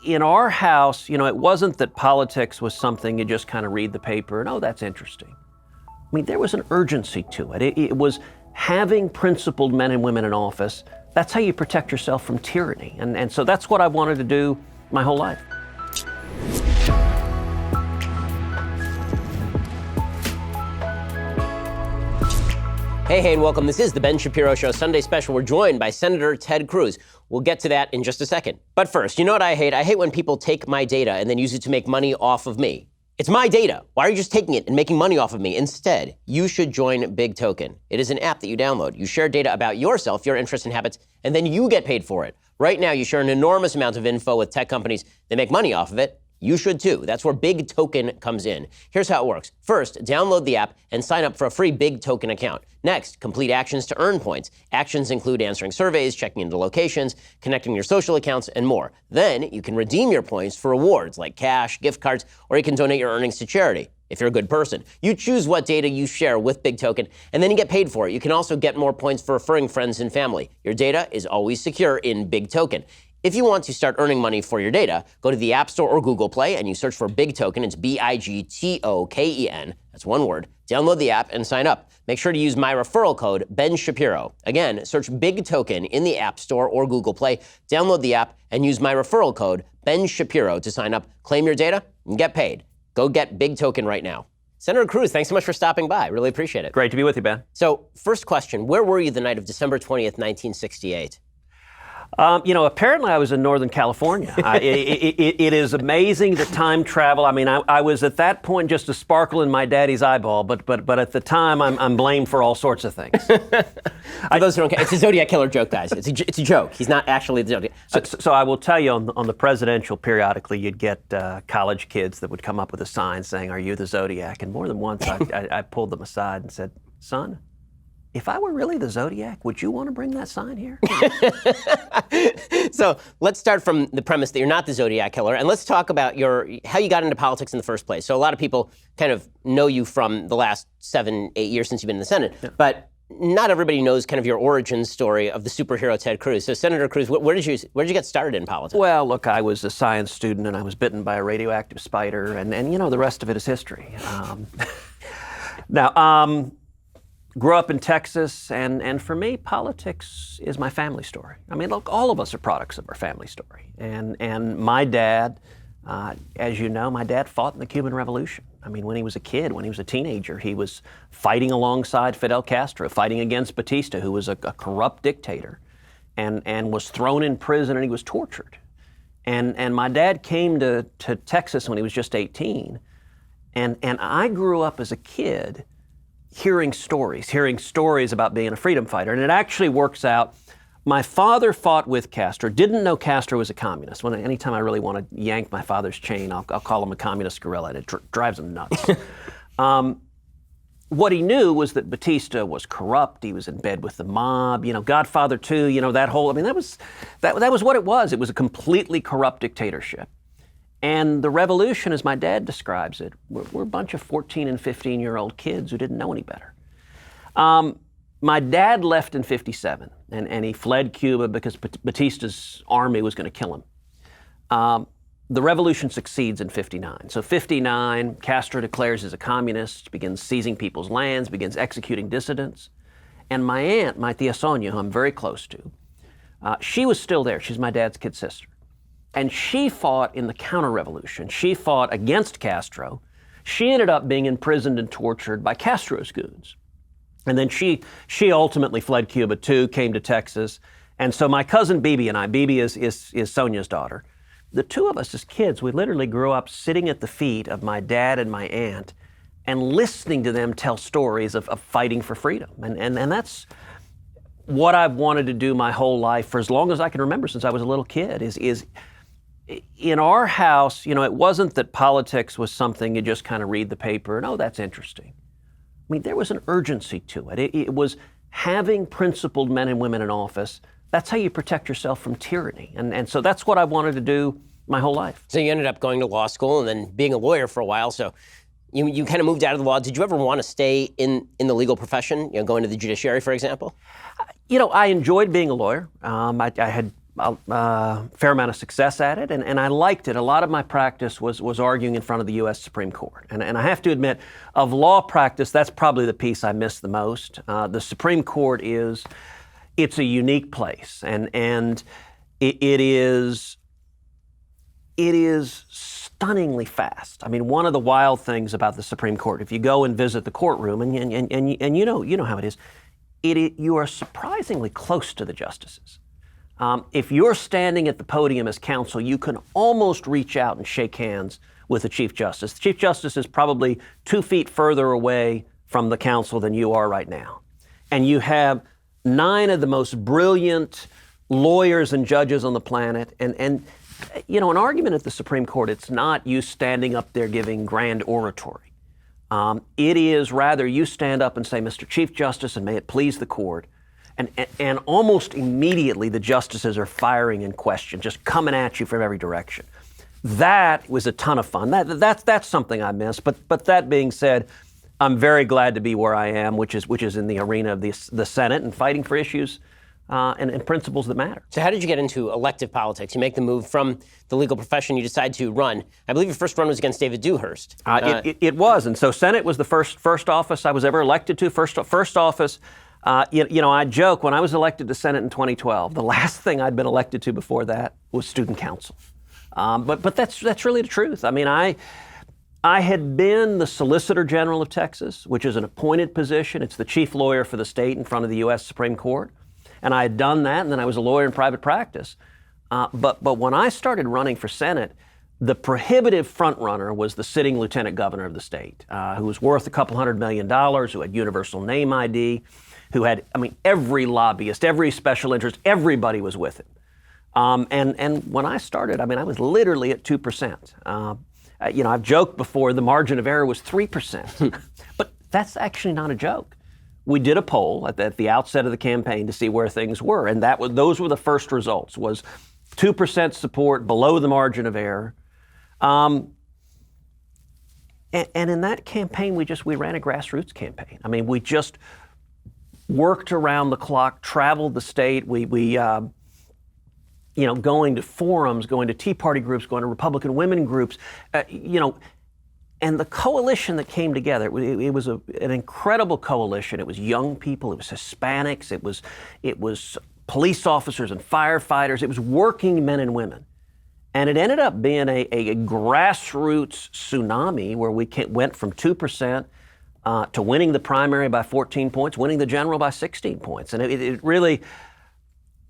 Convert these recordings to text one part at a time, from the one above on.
in our house, it wasn't that politics was something you just kind of read the paper and, oh, that's interesting. I mean, there was an urgency to it. It was having principled men and women in office. That's how you protect yourself from tyranny. And so that's what I wanted to do my whole life. Hey, and welcome. This is the Ben Shapiro Show Sunday Special. We're joined by Senator Ted Cruz. We'll get to that in just a second. But first, you know what I hate? I hate when people take my data and then use it to make money off of me. It's my data. Why are you just taking it and making money off of me? Instead, you should join Big Token. It is an app that you download. You share data about yourself, your interests and habits, and then you get paid for it. Right now, you share an enormous amount of info with tech companies that make money off of it. You should too. That's where Big Token comes in. Here's how it works. First, download the app and sign up for a free Big Token account. Next, complete actions to earn points. Actions include answering surveys, checking into locations, connecting your social accounts, and more. Then you can redeem your points for rewards like cash, gift cards, or you can donate your earnings to charity if you're a good person. You choose what data you share with Big Token, and then you get paid for it. You can also get more points for referring friends and family. Your data is always secure in Big Token. If you want to start earning money for your data, go to the App Store or Google Play and you search for Big Token. It's BIGTOKEN. That's one word. Download the app and sign up. Make sure to use my referral code, Ben Shapiro. Again, search Big Token in the App Store or Google Play. Download the app and use my referral code, Ben Shapiro, to sign up, claim your data, and get paid. Go get Big Token right now. Senator Cruz, thanks so much for stopping by. Really appreciate it. Great to be with you, Ben. So, first question, where were you the night of December 20th, 1968? Apparently I was in Northern California. It is amazing the time travel. I mean, I was at that point just a sparkle in my daddy's eyeball, but at the time I'm blamed for all sorts of things. For those who don't care, it's a Zodiac Killer joke, guys. It's a joke. He's not actually the Zodiac. So I will tell you, on the presidential, periodically you'd get college kids that would come up with a sign saying, "Are you the Zodiac?" And more than once I pulled them aside and said, "Son, if I were really the Zodiac, would you want to bring that sign here?" So let's start from the premise that you're not the Zodiac Killer, and let's talk about how you got into politics in the first place. So a lot of people kind of know you from the last 7-8 years since you've been in the Senate, but not everybody knows kind of your origin story of the superhero Ted Cruz. So Senator Cruz, where did you get started in politics? Well, look, I was a science student and I was bitten by a radioactive spider, and the rest of it is history. Grew up in Texas, and for me, politics is my family story. I mean, look, all of us are products of our family story. And my dad, as you know, my dad fought in the Cuban Revolution. I mean, when he was a kid, when he was a teenager, he was fighting alongside Fidel Castro, fighting against Batista, who was a corrupt dictator, and was thrown in prison and he was tortured. And my dad came to Texas when he was just 18, and I grew up as a kid hearing stories about being a freedom fighter. And it actually works out. My father fought with Castro, didn't know Castro was a communist. Anytime I really want to yank my father's chain, I'll call him a communist guerrilla, and it drives him nuts. What he knew was that Batista was corrupt. He was in bed with the mob. Godfather 2, that was what it was. It was a completely corrupt dictatorship. And the revolution, as my dad describes it, we're a bunch of 14 and 15-year-old kids who didn't know any better. My dad left in 57, and he fled Cuba because Batista's army was going to kill him. The revolution succeeds in 59. So 59, Castro declares he's a communist, begins seizing people's lands, begins executing dissidents. And my aunt, my tia Sonia, who I'm very close to, she was still there. She's my dad's kid sister. And she fought in the counter-revolution. She fought against Castro. She ended up being imprisoned and tortured by Castro's goons. And then she ultimately fled Cuba too, came to Texas. And so my cousin Bibi and I, Bibi is Sonia's daughter, the two of us as kids, we literally grew up sitting at the feet of my dad and my aunt and listening to them tell stories of fighting for freedom. And that's what I've wanted to do my whole life for as long as I can remember, since I was a little kid, is in our house, it wasn't that politics was something you just kind of read the paper and, oh, that's interesting. I mean, there was an urgency to it. It was having principled men and women in office. That's how you protect yourself from tyranny. And so that's what I wanted to do my whole life. So you ended up going to law school and then being a lawyer for a while. So you kind of moved out of the law. Did you ever want to stay in the legal profession, go into the judiciary, for example? I enjoyed being a lawyer. I had a fair amount of success at it, and I liked it. A lot of my practice was arguing in front of the U.S. Supreme Court. And I have to admit, of law practice, that's probably the piece I miss the most. The Supreme Court it's a unique place, and it is stunningly fast. I mean, one of the wild things about the Supreme Court, if you go and visit the courtroom, and you know how it is, you are surprisingly close to the justices. If you're standing at the podium as counsel, you can almost reach out and shake hands with the Chief Justice. The Chief Justice is probably 2 feet further away from the counsel than you are right now. And you have 9 of the most brilliant lawyers and judges on the planet. And an argument at the Supreme Court, it's not you standing up there giving grand oratory. It is rather you stand up and say, Mr. Chief Justice, and may it please the court. And almost immediately the justices are firing in question, just coming at you from every direction. That was a ton of fun. That's something I miss. But that being said, I'm very glad to be where I am, which is in the arena of the Senate and fighting for issues and principles that matter. So how did you get into elective politics? You make the move from the legal profession, you decide to run. I believe your first run was against David Dewhurst. It was, and so Senate was the first office I was ever elected to, first office. I joke, when I was elected to Senate in 2012, the last thing I'd been elected to before that was student council. But that's really the truth. I mean, I had been the Solicitor General of Texas, which is an appointed position. It's the chief lawyer for the state in front of the U.S. Supreme Court. And I had done that, and then I was a lawyer in private practice. But when I started running for Senate, the prohibitive front runner was the sitting lieutenant governor of the state, who was worth $200 million, who had universal name ID, who had, every lobbyist, every special interest, everybody was with him. And when I started, I was literally at 2%. I've joked before, the margin of error was 3%. But that's actually not a joke. We did a poll at the outset of the campaign to see where things were, and those were the first results, was 2% support below the margin of error. And in that campaign, we ran a grassroots campaign. We just worked around the clock, traveled the state. We going to forums, going to Tea Party groups, going to Republican women groups, and the coalition that came together, it was an incredible coalition. It was young people, it was Hispanics, it was police officers and firefighters, it was working men and women. And it ended up being a grassroots tsunami where we went from 2% to winning the primary by 14 points, winning the general by 16 points. And it really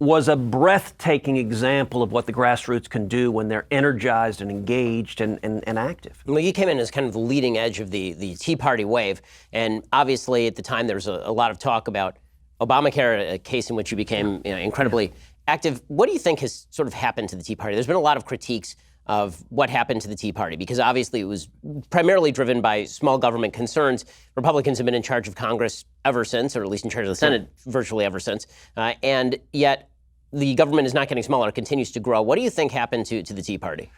was a breathtaking example of what the grassroots can do when they're energized and engaged and active. Well, you came in as kind of the leading edge of the Tea Party wave, and obviously at the time there was a lot of talk about Obamacare, a case in which you became incredibly active. What do you think has sort of happened to the Tea Party? There's been a lot of critiques of what happened to the Tea Party, because obviously it was primarily driven by small government concerns. Republicans have been in charge of Congress ever since, or at least in charge of the Senate virtually ever since. And yet the government is not getting smaller, it continues to grow. What do you think happened to the Tea Party?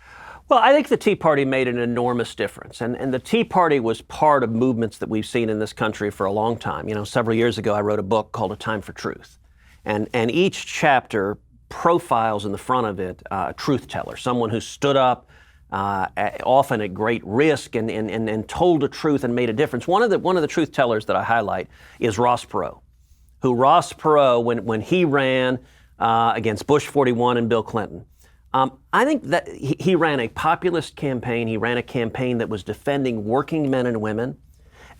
Well, I think the Tea Party made an enormous difference. And the Tea Party was part of movements that we've seen in this country for a long time. Several years ago, I wrote a book called A Time for Truth. And each chapter profiles in the front of it a truth teller, someone who stood up, often at great risk, and told the truth and made a difference. One of the truth tellers that I highlight is Ross Perot, when he ran against Bush 41 and Bill Clinton, I think that he ran a populist campaign. He ran a campaign that was defending working men and women.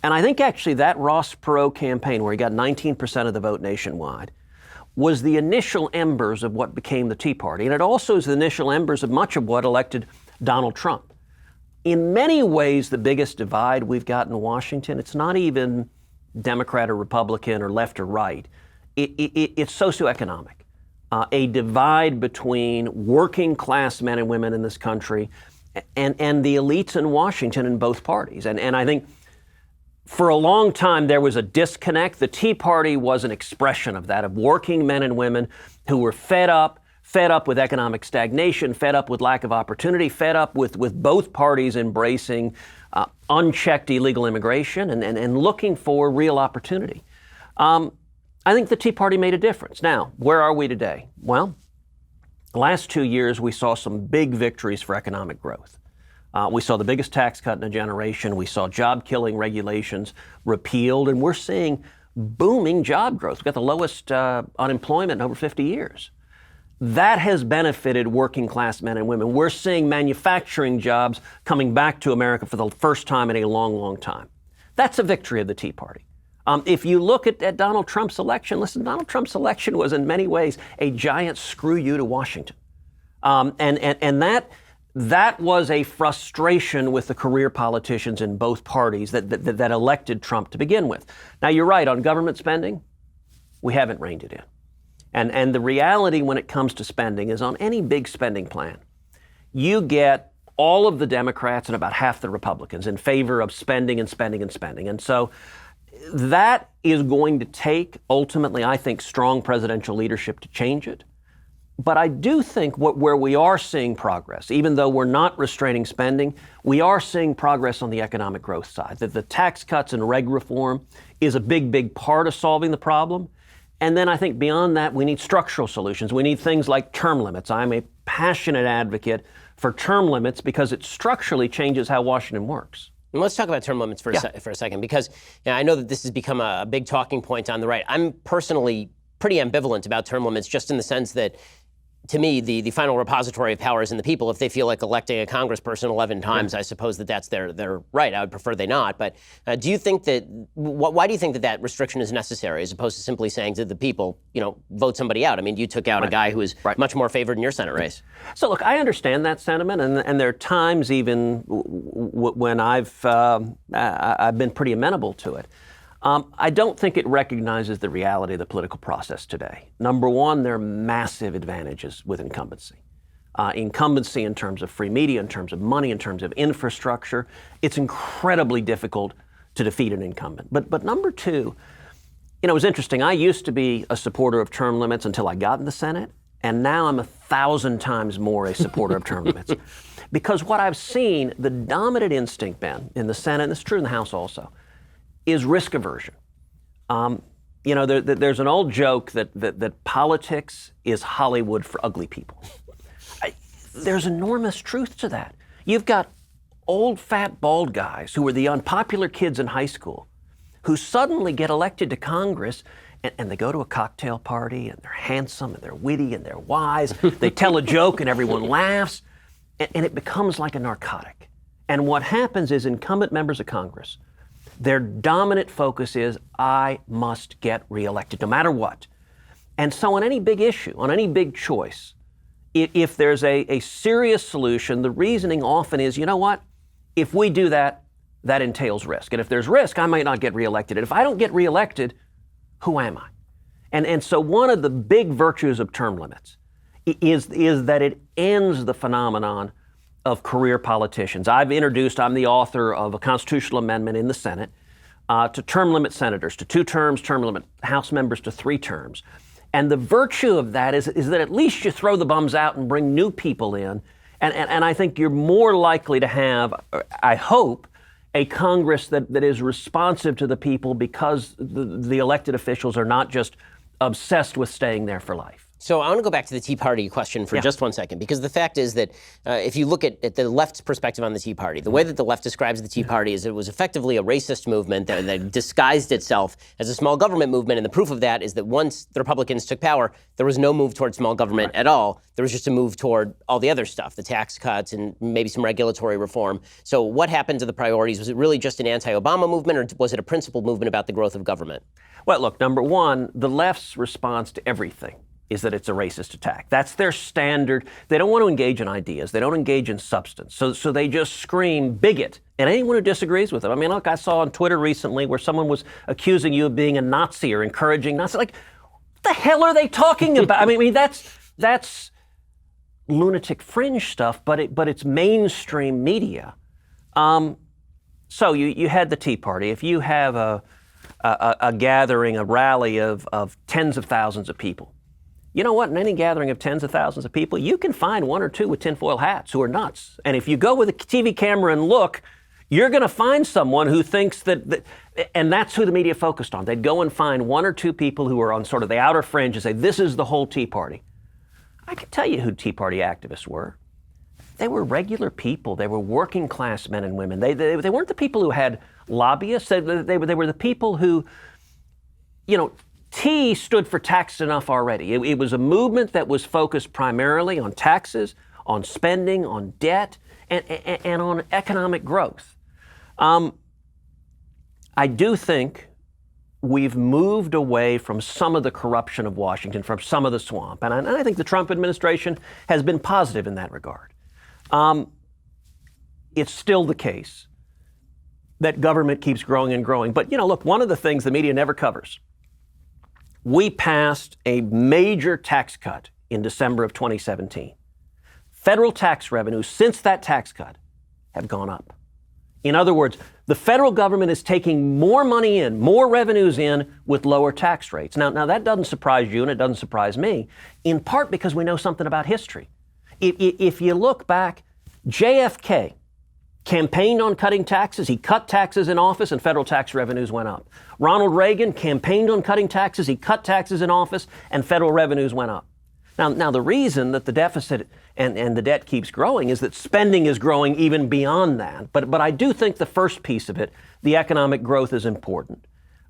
And I think actually that Ross Perot campaign, where he got 19% of the vote nationwide, was the initial embers of what became the Tea Party. And it also is the initial embers of much of what elected Donald Trump. In many ways, the biggest divide we've got in Washington, it's not even Democrat or Republican or left or right. It's socioeconomic. A divide between working class men and women in this country and the elites in Washington in both parties. And I think for a long time there was a disconnect. The Tea Party was an expression of that, of working men and women who were fed up with economic stagnation, fed up with lack of opportunity, fed up with both parties embracing unchecked illegal immigration and looking for real opportunity. I think the Tea Party made a difference. Now, where are we today? Well, The last 2 years, we saw some big victories for economic growth. We saw the biggest tax cut in a generation. We saw job-killing regulations repealed, and we're seeing booming job growth. We've got the lowest unemployment in over 50 years. That has benefited working class men and women. We're seeing manufacturing jobs coming back to America for the first time in a long, long time. That's a victory of the Tea Party. If you look at Donald Trump's election, listen, Donald Trump's election was in many ways a giant screw you to Washington. And that was a frustration with the career politicians in both parties that elected Trump to begin with. Now, you're right, on government spending, we haven't reined it in. And the reality when it comes to spending is on any big spending plan, you get all of the Democrats and about half the Republicans in favor of spending and spending and spending. And so that is going to take, ultimately, I think, strong presidential leadership to change it. But I do think where we are seeing progress, even though we're not restraining spending, we are seeing progress on the economic growth side. That the tax cuts and reg reform is a big, big part of solving the problem. And then I think beyond that, we need structural solutions. We need things like term limits. I'm a passionate advocate for term limits because it structurally changes how Washington works. And let's talk about term limits for a second, because I know that this has become a big talking point on the right. I'm personally pretty ambivalent about term limits, just in the sense that, to me, the final repository of power is in the people. If they feel like electing a congressperson 11 times, I suppose that's their right. I would prefer they not. But do you think that, why do you think that restriction is necessary, as opposed to simply saying to the people, vote somebody out? I mean, you took out a guy who is much more favored in your Senate race. So look, I understand that sentiment, and there are times even when I've been pretty amenable to it. I don't think it recognizes the reality of the political process today. Number one, there are massive advantages with incumbency. Incumbency in terms of free media, in terms of money, in terms of infrastructure. It's incredibly difficult to defeat an incumbent. But number two, it was interesting. I used to be a supporter of term limits until I got in the Senate, and now I'm 1,000 times more a supporter of term limits. Because what I've seen, the dominant instinct, Ben, in the Senate, and it's true in the House also, is risk aversion. There's an old joke that politics is Hollywood for ugly people. There's enormous truth to that. You've got old, fat, bald guys who were the unpopular kids in high school who suddenly get elected to Congress, and they go to a cocktail party, and they're handsome, and they're witty, and they're wise. They tell a joke, and everyone laughs, and it becomes like a narcotic. And what happens is incumbent members of Congress, their dominant focus is, I must get reelected, no matter what. And so on any big issue, on any big choice, if there's a serious solution, the reasoning often is, you know what? If we do that, that entails risk. And if there's risk, I might not get reelected. And if I don't get reelected, who am I? And so one of the big virtues of term limits is that it ends the phenomenon of career politicians. I'm the author of a constitutional amendment in the Senate to term limit senators to 2 terms, term limit House members to 3 terms. And the virtue of that is that at least you throw the bums out and bring new people in. And I think you're more likely to have, I hope, a Congress that is responsive to the people because the elected officials are not just obsessed with staying there for life. So I want to go back to the Tea Party question for just 1 second, because the fact is that if you look at the left's perspective on the Tea Party, the way that the left describes the Tea Party is it was effectively a racist movement that disguised itself as a small government movement. And the proof of that is that once the Republicans took power, there was no move toward small government at all. There was just a move toward all the other stuff, the tax cuts and maybe some regulatory reform. So what happened to the priorities? Was it really just an anti-Obama movement, or was it a principled movement about the growth of government? Well, look, number one, the left's response to everything is that it's a racist attack. That's their standard. They don't want to engage in ideas. They don't engage in substance. So they just scream bigot. And anyone who disagrees with them. I mean, look, I saw on Twitter recently where someone was accusing you of being a Nazi or encouraging Nazi. Like, what the hell are they talking about? I mean, that's lunatic fringe stuff, but it's mainstream media. So you had the Tea Party. If you have a gathering, a rally of tens of thousands of people, you know what? In any gathering of tens of thousands of people, you can find 1 or 2 with tinfoil hats who are nuts. And if you go with a TV camera and look, you're going to find someone who thinks that, and that's who the media focused on. They'd go and find 1 or 2 people who are on sort of the outer fringe and say, this is the whole Tea Party. I can tell you who Tea Party activists were. They were regular people. They were working class men and women. They weren't the people who had lobbyists. They were the people who, T stood for taxed enough already. It was a movement that was focused primarily on taxes, on spending, on debt, and on economic growth. I do think we've moved away from some of the corruption of Washington, from some of the swamp. And I think the Trump administration has been positive in that regard. It's still the case that government keeps growing and growing. But, look, one of the things the media never covers, we passed a major tax cut in December of 2017. Federal tax revenues since that tax cut have gone up. In other words, the federal government is taking more money in, more revenues in with lower tax rates. Now that doesn't surprise you and it doesn't surprise me, in part because we know something about history. If you look back, JFK campaigned on cutting taxes. He cut taxes in office and federal tax revenues went up. Ronald Reagan campaigned on cutting taxes. He cut taxes in office and federal revenues went up. Now the reason that the deficit and the debt keeps growing is that spending is growing even beyond that. But I do think the first piece of it, the economic growth, is important.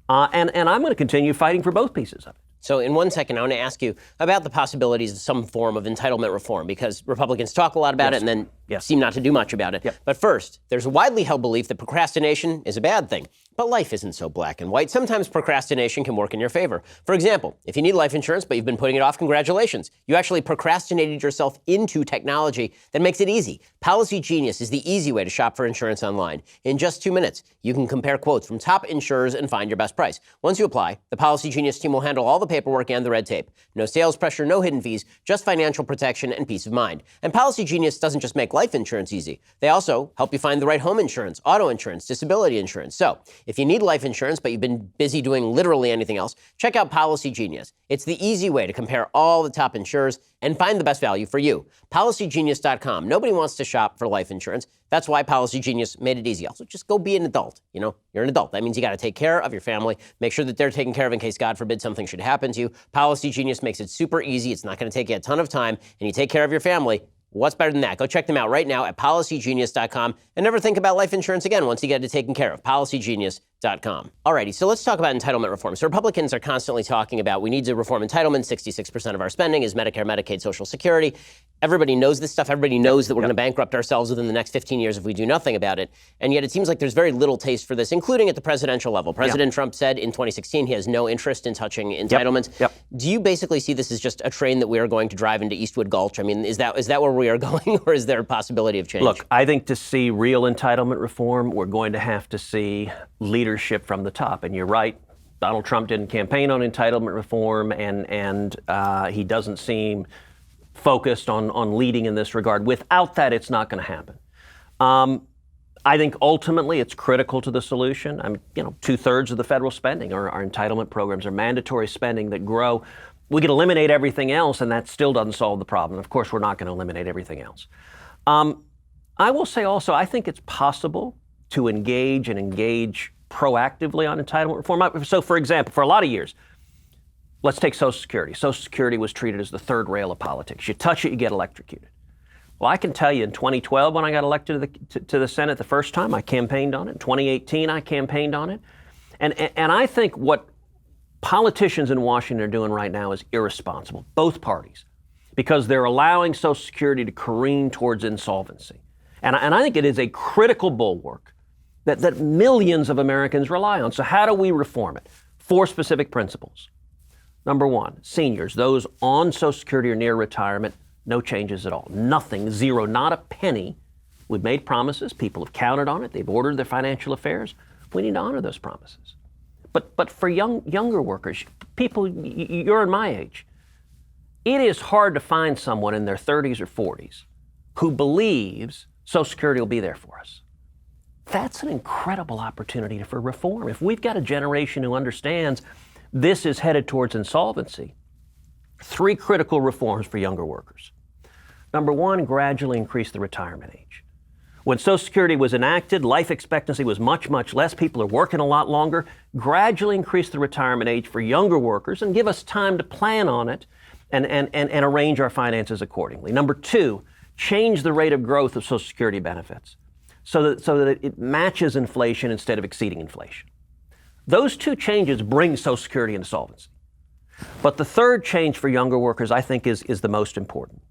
And I'm going to continue fighting for both pieces of it. So in 1 second, I want to ask you about the possibilities of some form of entitlement reform, because Republicans talk a lot about it and then seem not to do much about it. Yep. But first, there's a widely held belief that procrastination is a bad thing. But life isn't so black and white. Sometimes procrastination can work in your favor. For example, if you need life insurance but you've been putting it off, congratulations. You actually procrastinated yourself into technology that makes it easy. Policy Genius is the easy way to shop for insurance online. In just 2 minutes, you can compare quotes from top insurers and find your best price. Once you apply, the Policy Genius team will handle all the paperwork and the red tape. No sales pressure, no hidden fees, just financial protection and peace of mind. And Policy Genius doesn't just make life insurance easy. They also help you find the right home insurance, auto insurance, disability insurance. So, if you need life insurance, but you've been busy doing literally anything else, check out Policy Genius. It's the easy way to compare all the top insurers and find the best value for you. PolicyGenius.com. Nobody wants to shop for life insurance. That's why Policy Genius made it easy. Also, just go be an adult. You're an adult. That means you got to take care of your family, make sure that they're taken care of in case, God forbid, something should happen to you. Policy Genius makes it super easy. It's not going to take you a ton of time, and you take care of your family. What's better than that? Go check them out right now at PolicyGenius.com and never think about life insurance again once you get it taken care of. PolicyGenius.com. Alrighty, so let's talk about entitlement reform. So Republicans are constantly talking about we need to reform entitlements. 66% of our spending is Medicare, Medicaid, Social Security. Everybody knows this stuff. Everybody knows that we're going to bankrupt ourselves within the next 15 years if we do nothing about it. And yet it seems like there's very little taste for this, including at the presidential level. President Trump said in 2016 he has no interest in touching entitlements. Do you basically see this as just a train that we are going to drive into Eastwood Gulch? I mean, is that where we are going, or is there a possibility of change? Look, I think to see real entitlement reform, we're going to have to see leadership from the top. And you're right, Donald Trump didn't campaign on entitlement reform, and he doesn't seem focused on leading in this regard. Without that, it's not going to happen. I think ultimately it's critical to the solution. I mean, 2/3 of the federal spending are entitlement programs, are mandatory spending that grow. We could eliminate everything else, and that still doesn't solve the problem. Of course, we're not going to eliminate everything else. I will say also, I think it's possible to engage proactively on entitlement reform. So, for example, for a lot of years, let's take Social Security. Social Security was treated as the third rail of politics. You touch it, you get electrocuted. Well, I can tell you in 2012, when I got elected to the Senate the first time, I campaigned on it. In 2018, I campaigned on it. And I think what politicians in Washington are doing right now is irresponsible, both parties, because they're allowing Social Security to careen towards insolvency. And I think it is a critical bulwark that millions of Americans rely on. So how do we reform it? 4 specific principles. Number 1, seniors, those on Social Security or near retirement, no changes at all. Nothing, zero, not a penny. We've made promises. People have counted on it. They've ordered their financial affairs. We need to honor those promises. But for younger workers, people, you're in my age, it is hard to find someone in their 30s or 40s who believes Social Security will be there for us. That's an incredible opportunity for reform. If we've got a generation who understands this is headed towards insolvency, 3 critical reforms for younger workers. Number 1, gradually increase the retirement age. When Social Security was enacted, life expectancy was much, much less. People are working a lot longer. Gradually increase the retirement age for younger workers and give us time to plan on it and arrange our finances accordingly. Number two, change the rate of growth of Social Security benefits so that it matches inflation instead of exceeding inflation. Those two changes bring Social Security into solvency. But the third change for younger workers, I think, is the most important.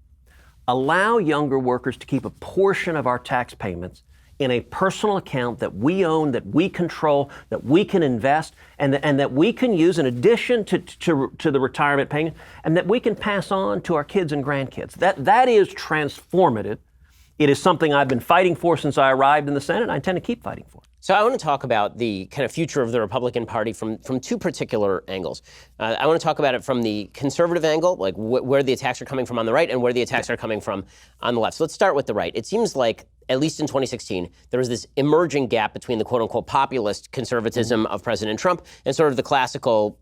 Allow younger workers to keep a portion of our tax payments in a personal account that we own, that we control, that we can invest, and that we can use in addition to the retirement payment, and that we can pass on to our kids and grandkids. That is transformative. It is something I've been fighting for since I arrived in the Senate, and I intend to keep fighting for. So I want to talk about the kind of future of the Republican Party from two particular angles. I want to talk about it from the conservative angle, like where the attacks are coming from on the right and where the attacks are coming from on the left. So let's start with the right. It seems like, at least in 2016, there was this emerging gap between the quote-unquote populist conservatism of President Trump and sort of the classical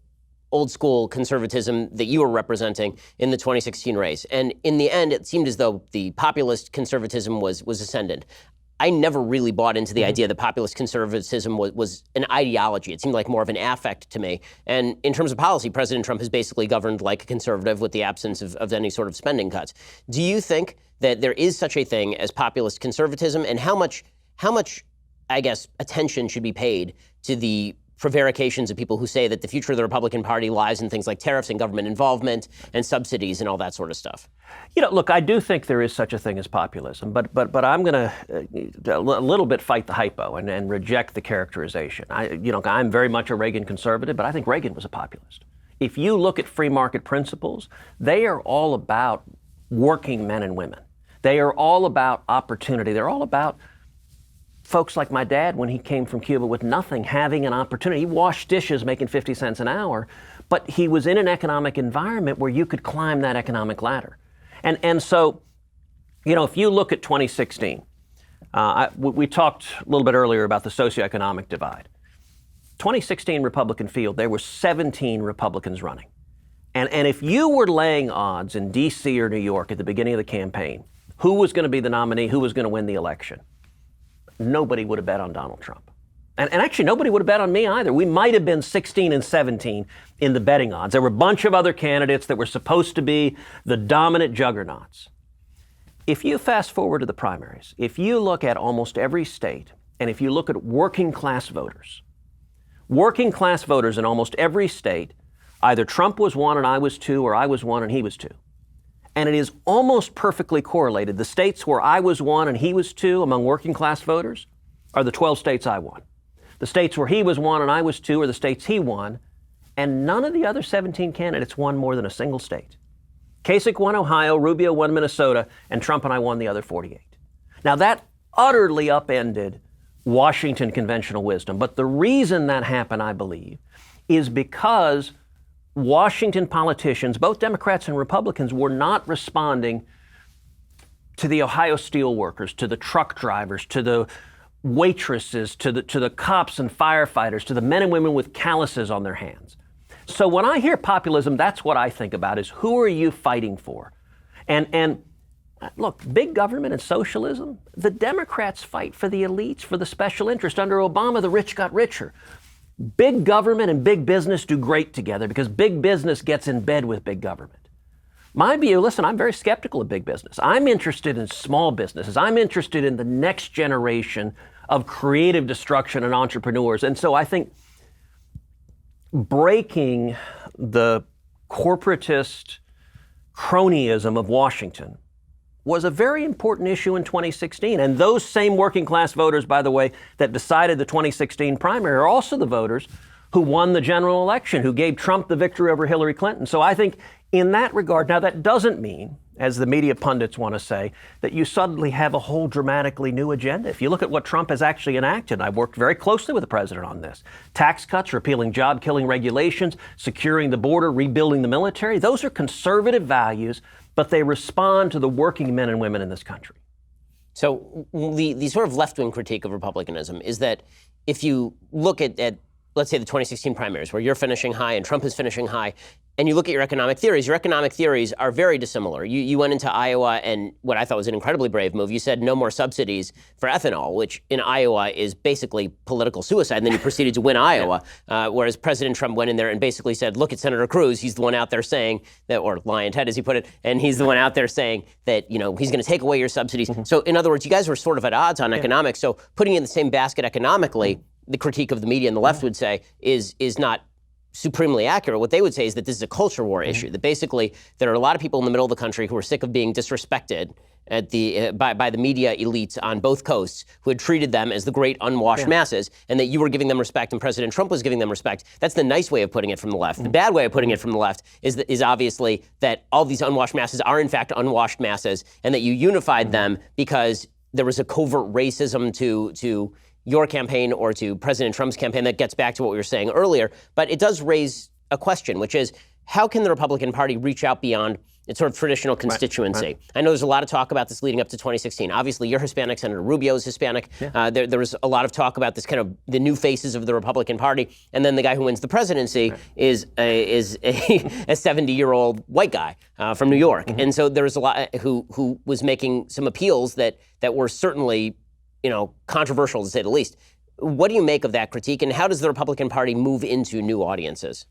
old-school conservatism that you were representing in the 2016 race. And in the end, it seemed as though the populist conservatism was ascendant. I never really bought into the idea that populist conservatism was an ideology. It seemed like more of an affect to me. And in terms of policy, President Trump has basically governed like a conservative with the absence of any sort of spending cuts. Do you think that there is such a thing as populist conservatism, and how much, I guess, attention should be paid to the prevarications of people who say that the future of the Republican Party lies in things like tariffs and government involvement and subsidies and all that sort of stuff? You know, look, I do think there is such a thing as populism, but I'm going to a little bit fight the hypo and reject the characterization. I'm very much a Reagan conservative, but I think Reagan was a populist. If you look at free market principles, they are all about working men and women. They are all about opportunity. They're all about folks like my dad, when he came from Cuba with nothing, having an opportunity. He washed dishes making 50 cents an hour, but he was in an economic environment where you could climb that economic ladder. And so, if you look at 2016, we talked a little bit earlier about the socioeconomic divide. 2016 Republican field, there were 17 Republicans running. And if you were laying odds in D.C. or New York at the beginning of the campaign, who was going to be the nominee, who was going to win the election, nobody would have bet on Donald Trump. And actually, nobody would have bet on me either. We might have been 16 and 17 in the betting odds. There were a bunch of other candidates that were supposed to be the dominant juggernauts. If you fast forward to the primaries, if you look at almost every state, and if you look at working class voters in almost every state, either Trump was 1 and I was 2, or I was 1 and he was 2. And it is almost perfectly correlated. The states where I was 1 and he was 2 among working class voters are the 12 states I won. The states where he was 1 and I was 2 are the states he won, and none of the other 17 candidates won more than a single state. Kasich won Ohio, Rubio won Minnesota, and Trump and I won the other 48. Now that utterly upended Washington conventional wisdom, but the reason that happened, I believe, is because Washington politicians, both Democrats and Republicans, were not responding to the Ohio steelworkers, to the truck drivers, to the waitresses, to the cops and firefighters, to the men and women with calluses on their hands. So when I hear populism, that's what I think about, is who are you fighting for? And look, big government and socialism, the Democrats fight for the elites, for the special interest. Under Obama, the rich got richer. Big government and big business do great together because big business gets in bed with big government. My view, listen, I'm very skeptical of big business. I'm interested in small businesses. I'm interested in the next generation of creative destruction and entrepreneurs. And so I think breaking the corporatist cronyism of Washington was a very important issue in 2016. And those same working class voters, by the way, that decided the 2016 primary are also the voters who won the general election, who gave Trump the victory over Hillary Clinton. So I think in that regard, now that doesn't mean, as the media pundits want to say, that you suddenly have a whole dramatically new agenda. If you look at what Trump has actually enacted, and I've worked very closely with the president on this, tax cuts, repealing job-killing regulations, securing the border, rebuilding the military, those are conservative values, but they respond to the working men and women in this country. So the sort of left-wing critique of republicanism is that if you look at let's say the 2016 primaries, where you're finishing high and Trump is finishing high, and you look at your economic theories are very dissimilar. You went into Iowa, and what I thought was an incredibly brave move, you said no more subsidies for ethanol, which in Iowa is basically political suicide, and then you proceeded to win Iowa, whereas President Trump went in there and basically said, look at Senator Cruz, he's the one out there saying that, or Lion Ted as he put it, and he's the one out there saying that, you know, he's going to take away your subsidies. So in other words, you guys were sort of at odds on economics, so putting in the same basket economically, the critique of the media and the left would say is not supremely accurate. What they would say is that this is a culture war issue, that basically there are a lot of people in the middle of the country who are sick of being disrespected at the by the media elites on both coasts who had treated them as the great unwashed masses, and that you were giving them respect and President Trump was giving them respect. That's the nice way of putting it from the left. The bad way of putting it from the left is obviously that all these unwashed masses are in fact unwashed masses, and that you unified them because there was a covert racism to your campaign or to President Trump's campaign. That gets back to what we were saying earlier. But it does raise a question, which is, how can the Republican Party reach out beyond its sort of traditional constituency? Right. I know there's a lot of talk about this leading up to 2016. Obviously, you're Hispanic. Senator Rubio is Hispanic. There was a lot of talk about this kind of the new faces of the Republican Party. And then the guy who wins the presidency is a 70-year-old white guy from New York. And so there was a lot who was making some appeals that were certainly, you know, controversial to say the least. What do you make of that critique, and how does the Republican Party move into new audiences?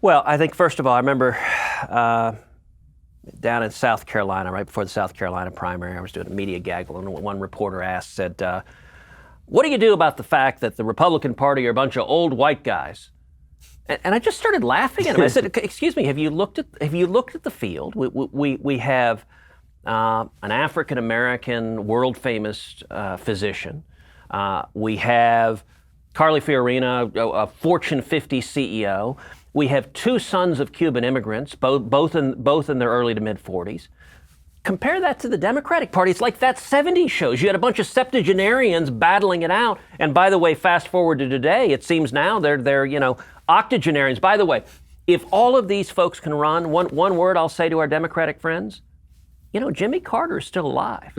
Well, I think first of all, I remember down in South Carolina, right before the South Carolina primary, I was doing a media gaggle, and one reporter said, what do you do about the fact that the Republican Party are a bunch of old white guys? And I just started laughing at him. I said, excuse me, have you looked at the field? We have an African-American, world-famous physician. We have Carly Fiorina, a Fortune 50 CEO. We have two sons of Cuban immigrants, both in their early to mid-40s. Compare that to the Democratic Party. It's like that 70s shows. You had a bunch of septuagenarians battling it out. And by the way, fast forward to today, it seems now they're octogenarians. By the way, if all of these folks can run, one word I'll say to our Democratic friends, Jimmy Carter is still alive,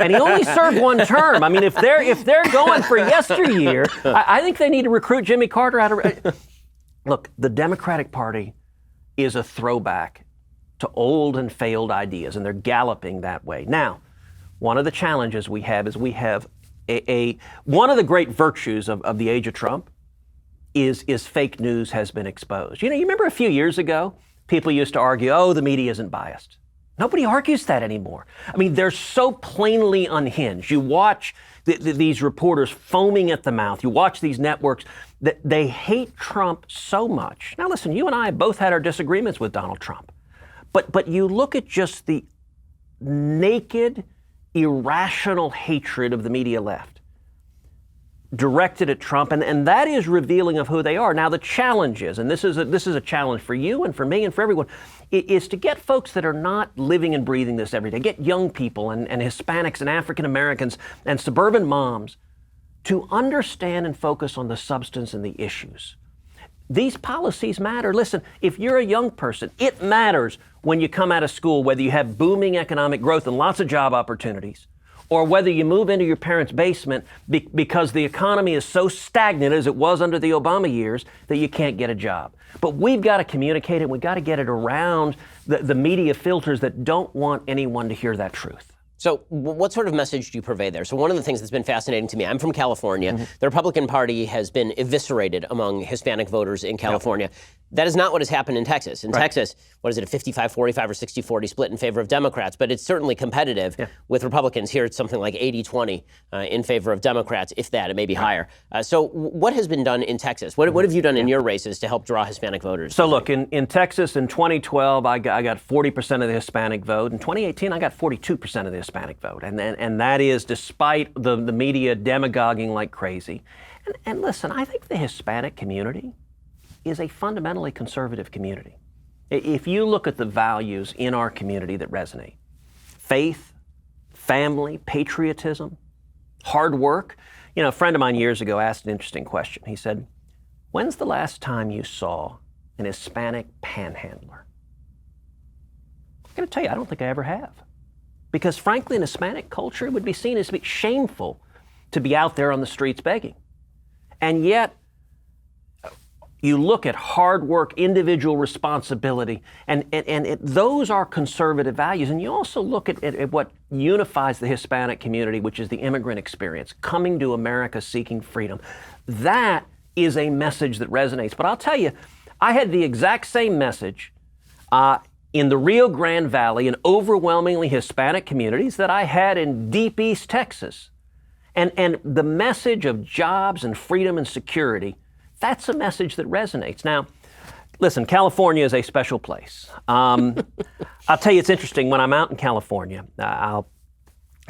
and he only served one term. I mean, if they're going for yesteryear, I think they need to recruit Jimmy Carter out of. Look, the Democratic Party is a throwback to old and failed ideas, and they're galloping that way. Now, one of the challenges we have is one of the great virtues of the age of Trump is fake news has been exposed. You remember a few years ago, people used to argue, the media isn't biased. Nobody argues that anymore. I mean, they're so plainly unhinged. You watch these reporters foaming at the mouth. You watch these networks that they hate Trump so much. Now, listen, you and I both had our disagreements with Donald Trump. But you look at just the naked, irrational hatred of the media left directed at Trump, and that is revealing of who they are. Now, the challenge is, and this is a challenge for you and for me and for everyone, is to get folks that are not living and breathing this every day, get young people and Hispanics and African Americans and suburban moms to understand and focus on the substance and the issues. These policies matter. Listen, if you're a young person, it matters when you come out of school, whether you have booming economic growth and lots of job opportunities, or whether you move into your parents' basement because the economy is so stagnant as it was under the Obama years that you can't get a job. But we've got to communicate it. We've got to get it around the media filters that don't want anyone to hear that truth. So what sort of message do you purvey there? So one of the things that's been fascinating to me, I'm from California. The Republican Party has been eviscerated among Hispanic voters in California. Yep. That is not what has happened in Texas. In Texas, what is it, a 55-45 or 60-40 split in favor of Democrats? But it's certainly competitive with Republicans. Here it's something like 80-20 in favor of Democrats, if that, it may be higher. So what has been done in Texas? What have you done in your races to help draw Hispanic voters? So look, in Texas in 2012, I got 40% of the Hispanic vote. In 2018, I got 42% of the Hispanic vote. And that is despite the media demagoguing like crazy. And listen, I think the Hispanic community is a fundamentally conservative community. If you look at the values in our community that resonate, faith, family, patriotism, hard work. A friend of mine years ago asked an interesting question. He said, when's the last time you saw an Hispanic panhandler? I'm going to tell you, I don't think I ever have. Because frankly, in Hispanic culture, it would be seen as shameful to be out there on the streets begging. And yet, You look at hard work, individual responsibility, and those are conservative values. And you also look at what unifies the Hispanic community, which is the immigrant experience, coming to America seeking freedom. That is a message that resonates. But I'll tell you, I had the exact same message in the Rio Grande Valley in overwhelmingly Hispanic communities that I had in deep East Texas. And the message of jobs and freedom and security, that's a message that resonates. Now, listen, California is a special place. I'll tell you, it's interesting. When I'm out in California, I'll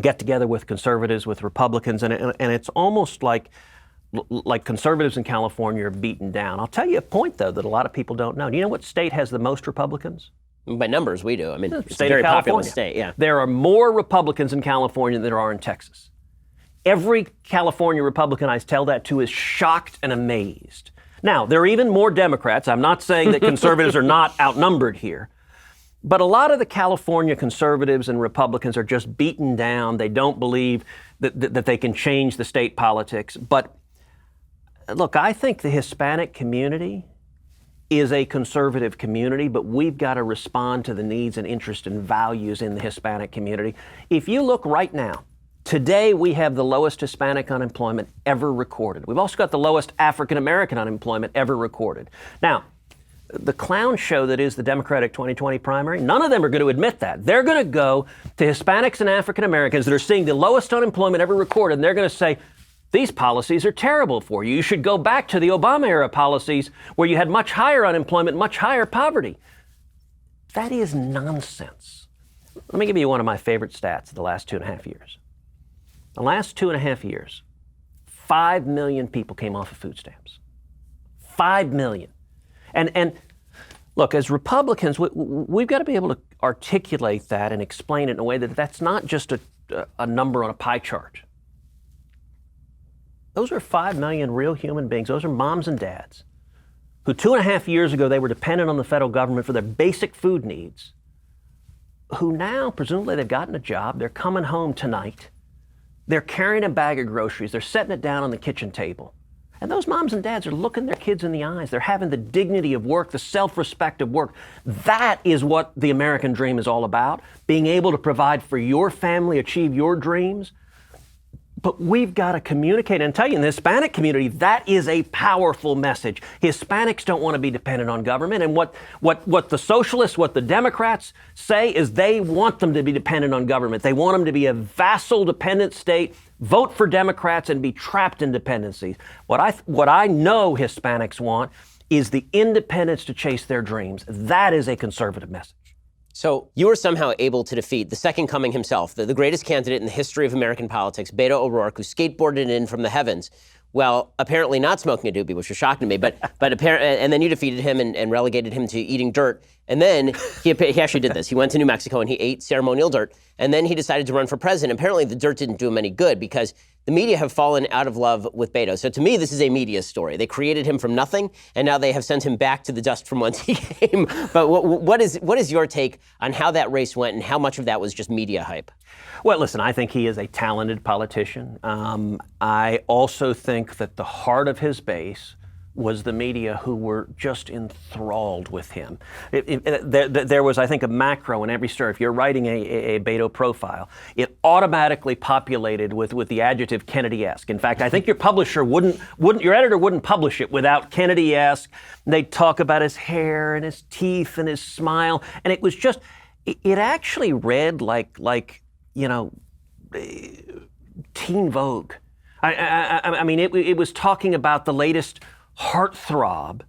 get together with conservatives, with Republicans, and it's almost like conservatives in California are beaten down. I'll tell you a point, though, that a lot of people don't know. Do you know what state has the most Republicans? By numbers, we do. I mean, it's a state very of California. popular state, yeah. There are more Republicans in California than there are in Texas. Every California Republican I tell that to is shocked and amazed. Now, there are even more Democrats. I'm not saying that conservatives are not outnumbered here. But a lot of the California conservatives and Republicans are just beaten down. They don't believe that they can change the state politics. But look, I think the Hispanic community is a conservative community, but we've got to respond to the needs and interests and values in the Hispanic community. If you look right now, today, we have the lowest Hispanic unemployment ever recorded. We've also got the lowest African American unemployment ever recorded. Now, the clown show that is the Democratic 2020 primary, none of them are going to admit that. They're going to go to Hispanics and African Americans that are seeing the lowest unemployment ever recorded, and they're going to say, these policies are terrible for you. You should go back to the Obama-era policies where you had much higher unemployment, much higher poverty. That is nonsense. Let me give you one of my favorite stats of the last 2.5 years. The last 2.5 years, 5 million people came off of food stamps. 5 million. And look, as Republicans, we've got to be able to articulate that and explain it in a way that that's not just a number on a pie chart. Those are 5 million real human beings. Those are moms and dads who 2.5 years ago, they were dependent on the federal government for their basic food needs, who now, presumably, they've gotten a job. They're coming home tonight. They're carrying a bag of groceries. They're setting it down on the kitchen table. And those moms and dads are looking their kids in the eyes. They're having the dignity of work, the self-respect of work. That is what the American dream is all about, being able to provide for your family, achieve your dreams. But we've got to communicate and tell you, in the Hispanic community, that is a powerful message. Hispanics don't want to be dependent on government. And what the socialists, what the Democrats say is they want them to be dependent on government. They want them to be a vassal dependent state, vote for Democrats, and be trapped in dependencies. What I know Hispanics want is the independence to chase their dreams. That is a conservative message. So you were somehow able to defeat the second coming himself, the greatest candidate in the history of American politics, Beto ORourke, who skateboarded in from the heavens. Well, apparently not smoking a doobie, which was shocking to me, but and then you defeated him and relegated him to eating dirt. And then he actually did this. He went to New Mexico and he ate ceremonial dirt. And then he decided to run for president. Apparently the dirt didn't do him any good because the media have fallen out of love with Beto. So to me, this is a media story. They created him from nothing, and now they have sent him back to the dust from whence he came. But what is your take on how that race went and how much of that was just media hype? Well, listen, I think he is a talented politician. I also think that the heart of his base was the media, who were just enthralled with him. There was, I think, a macro in every story. If you're writing a Beto profile, it automatically populated with the adjective Kennedy-esque. In fact, I think your editor wouldn't publish it without Kennedy-esque. They'd talk about his hair and his teeth and his smile, and it was just, it actually read like Teen Vogue. I mean, it was talking about the latest heartthrob.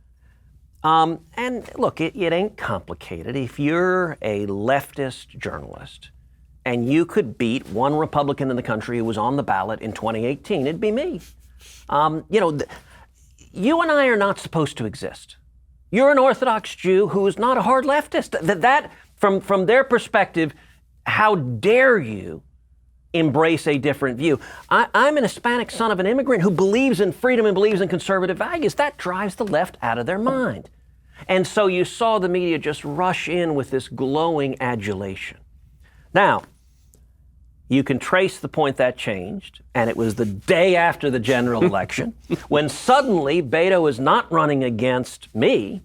And look, it ain't complicated. If you're a leftist journalist and you could beat one Republican in the country who was on the ballot in 2018, it'd be me. You and I are not supposed to exist. You're an Orthodox Jew who is not a hard leftist. That from their perspective, how dare you embrace a different view? I'm an Hispanic son of an immigrant who believes in freedom and believes in conservative values. That drives the left out of their mind. And so you saw the media just rush in with this glowing adulation. Now, You can trace the point that changed, and it was the day after the general election when suddenly Beto is not running against me,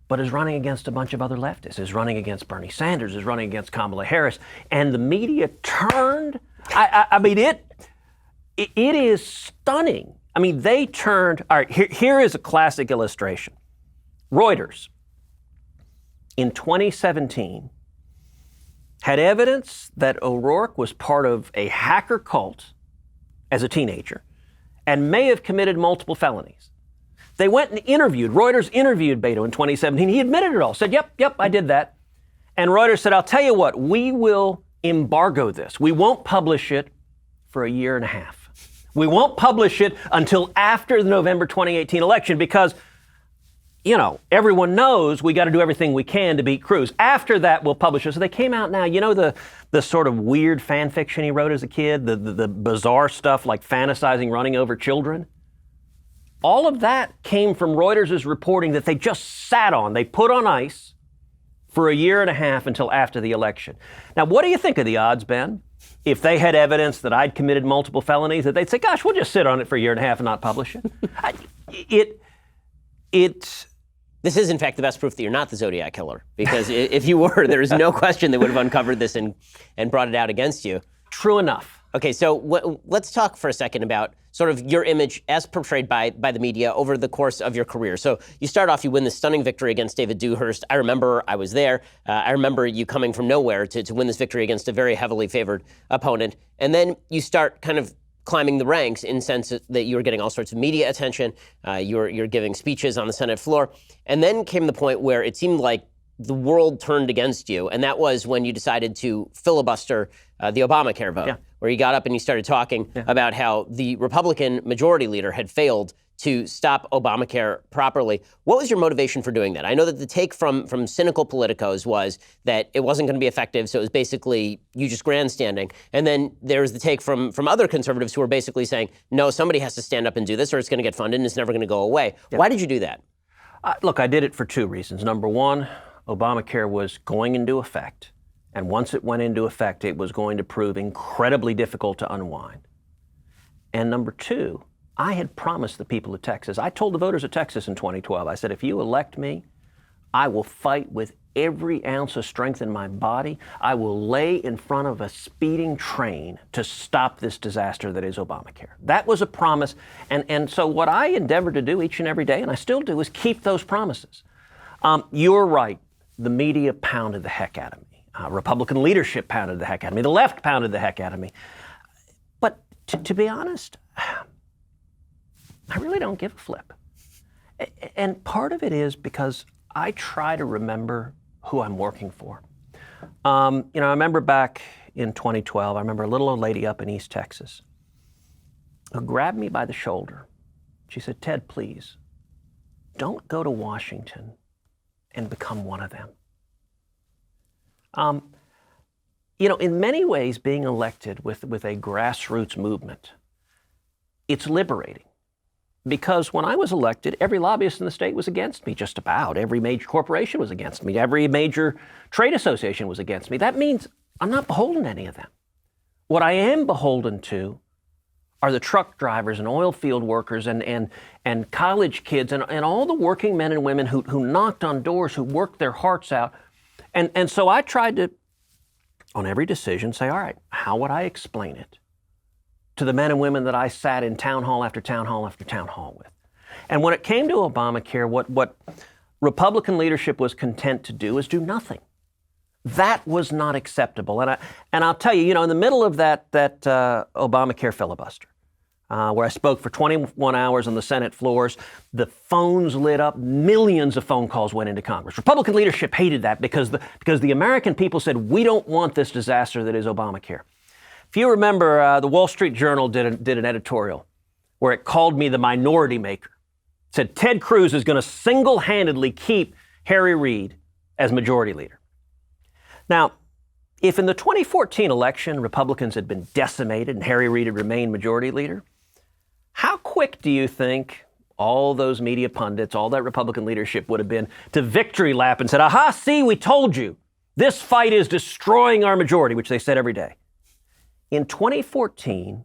but is running against a bunch of other leftists, is running against Bernie Sanders, is running against Kamala Harris, and the media turned. I mean, it is stunning. I mean, they turned. All right, here is a classic illustration. Reuters, in 2017, had evidence that O'Rourke was part of a hacker cult as a teenager and may have committed multiple felonies. They went and Reuters interviewed Beto in 2017. He admitted it all, said, yep, I did that. And Reuters said, I'll tell you what, we will embargo this. We won't publish it for a year and a half. We won't publish it until after the November 2018 election because, you know, everyone knows we got to do everything we can to beat Cruz. After that, we'll publish it. So they came out now. You know the sort of weird fan fiction he wrote as a kid, the bizarre stuff like fantasizing running over children? All of that came from Reuters' reporting that they just sat on. They put on ice for a year and a half until after the election. Now, what do you think of the odds, Ben? If they had evidence that I'd committed multiple felonies, that they'd say, gosh, we'll just sit on it for a year and a half and not publish it? This is, in fact, the best proof that you're not the Zodiac killer, because if you were, there is no question they would have uncovered this and brought it out against you. True enough. Okay, so let's talk for a second about sort of your image as portrayed by the media over the course of your career. So you start off, you win this stunning victory against David Dewhurst. I remember I was there. I remember you coming from nowhere to win this victory against a very heavily favored opponent. And then you start kind of climbing the ranks in the sense that you were getting all sorts of media attention. You're giving speeches on the Senate floor. And then came the point where it seemed like the world turned against you, and that was when you decided to filibuster the Obamacare vote, where you got up and you started talking about how the Republican majority leader had failed to stop Obamacare properly. What was your motivation for doing that? I know that the take from cynical politicos was that it wasn't going to be effective, so it was basically you just grandstanding. And then there was the take from other conservatives who were basically saying, no, somebody has to stand up and do this or it's going to get funded and it's never going to go away. Why did you do that? Look, I did it for two reasons. Number one, Obamacare was going into effect. And once it went into effect, it was going to prove incredibly difficult to unwind. And number two, I had promised the people of Texas, I told the voters of Texas in 2012, I said, if you elect me, I will fight with every ounce of strength in my body. I will lay in front of a speeding train to stop this disaster that is Obamacare. That was a promise. And so what I endeavored to do each and every day, and I still do, is keep those promises. You're right. The media pounded the heck out of me. Republican leadership pounded the heck out of me. The left pounded the heck out of me. But to be honest, I really don't give a flip. And part of it is because I try to remember who I'm working for. I remember back in 2012, I remember a little old lady up in East Texas who grabbed me by the shoulder. She said, Ted, please, don't go to Washington and become one of them. In many ways, being elected with a grassroots movement, it's liberating. Because when I was elected, every lobbyist in the state was against me, just about. Every major corporation was against me. Every major trade association was against me. That means I'm not beholden to any of them. What I am beholden to are the truck drivers and oil field workers and college kids and all the working men and women who knocked on doors, who worked their hearts out. And so I tried to, on every decision, say, all right, how would I explain it to the men and women that I sat in town hall after town hall after town hall with? And when it came to Obamacare, what Republican leadership was content to do is do nothing. That was not acceptable. And I'll tell you, in the middle of that Obamacare filibuster, where I spoke for 21 hours on the Senate floors, the phones lit up, millions of phone calls went into Congress. Republican leadership hated that because the American people said, we don't want this disaster that is Obamacare. If you remember, the Wall Street Journal did an editorial where it called me the minority maker. It said, Ted Cruz is going to single-handedly keep Harry Reid as majority leader. Now, if in the 2014 election, Republicans had been decimated and Harry Reid had remained majority leader, how quick do you think all those media pundits, all that Republican leadership would have been to victory lap and said, aha, see, we told you. This fight is destroying our majority, which they said every day. In 2014,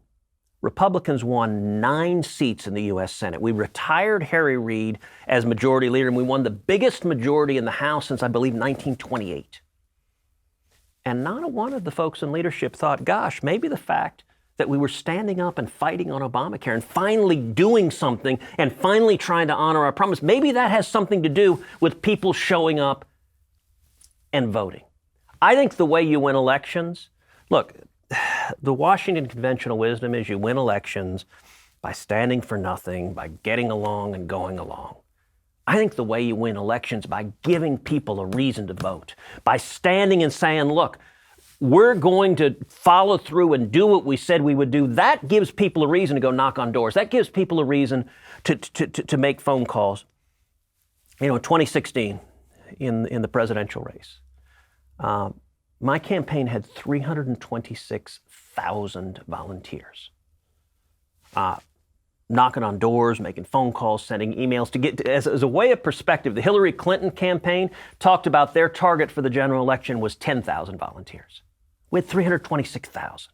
Republicans won 9 seats in the U.S. Senate. We retired Harry Reid as majority leader, and we won the biggest majority in the House since, I believe, 1928. And not one of the folks in leadership thought, gosh, maybe the fact that we were standing up and fighting on Obamacare and finally doing something and finally trying to honor our promise, maybe that has something to do with people showing up and voting. I think the way you win elections, look, the Washington conventional wisdom is you win elections by standing for nothing, by getting along and going along. I think the way you win elections by giving people a reason to vote, by standing and saying, look, we're going to follow through and do what we said we would do. That gives people a reason to go knock on doors. That gives people a reason to make phone calls. You know, in 2016, in the presidential race, my campaign had 326,000 volunteers knocking on doors, making phone calls, sending emails to get as a way of perspective. The Hillary Clinton campaign talked about their target for the general election was 10,000 volunteers. We had 326,000.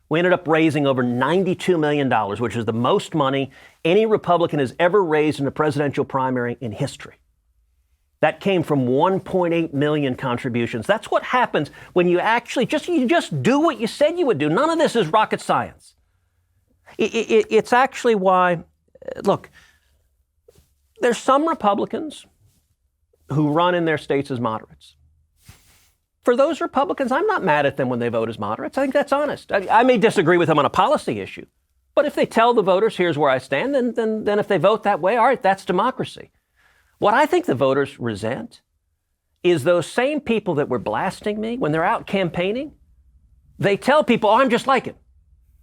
We ended up raising over $92 million, which is the most money any Republican has ever raised in a presidential primary in history. That came from 1.8 million contributions. That's what happens when you actually you just do what you said you would do. None of this is rocket science. It's actually why, look, there's some Republicans who run in their states as moderates. For those Republicans, I'm not mad at them when they vote as moderates. I think that's honest. I may disagree with them on a policy issue, but if they tell the voters, here's where I stand, then if they vote that way, all right, that's democracy. What I think the voters resent is those same people that were blasting me when they're out campaigning. They tell people, oh, I'm just like him.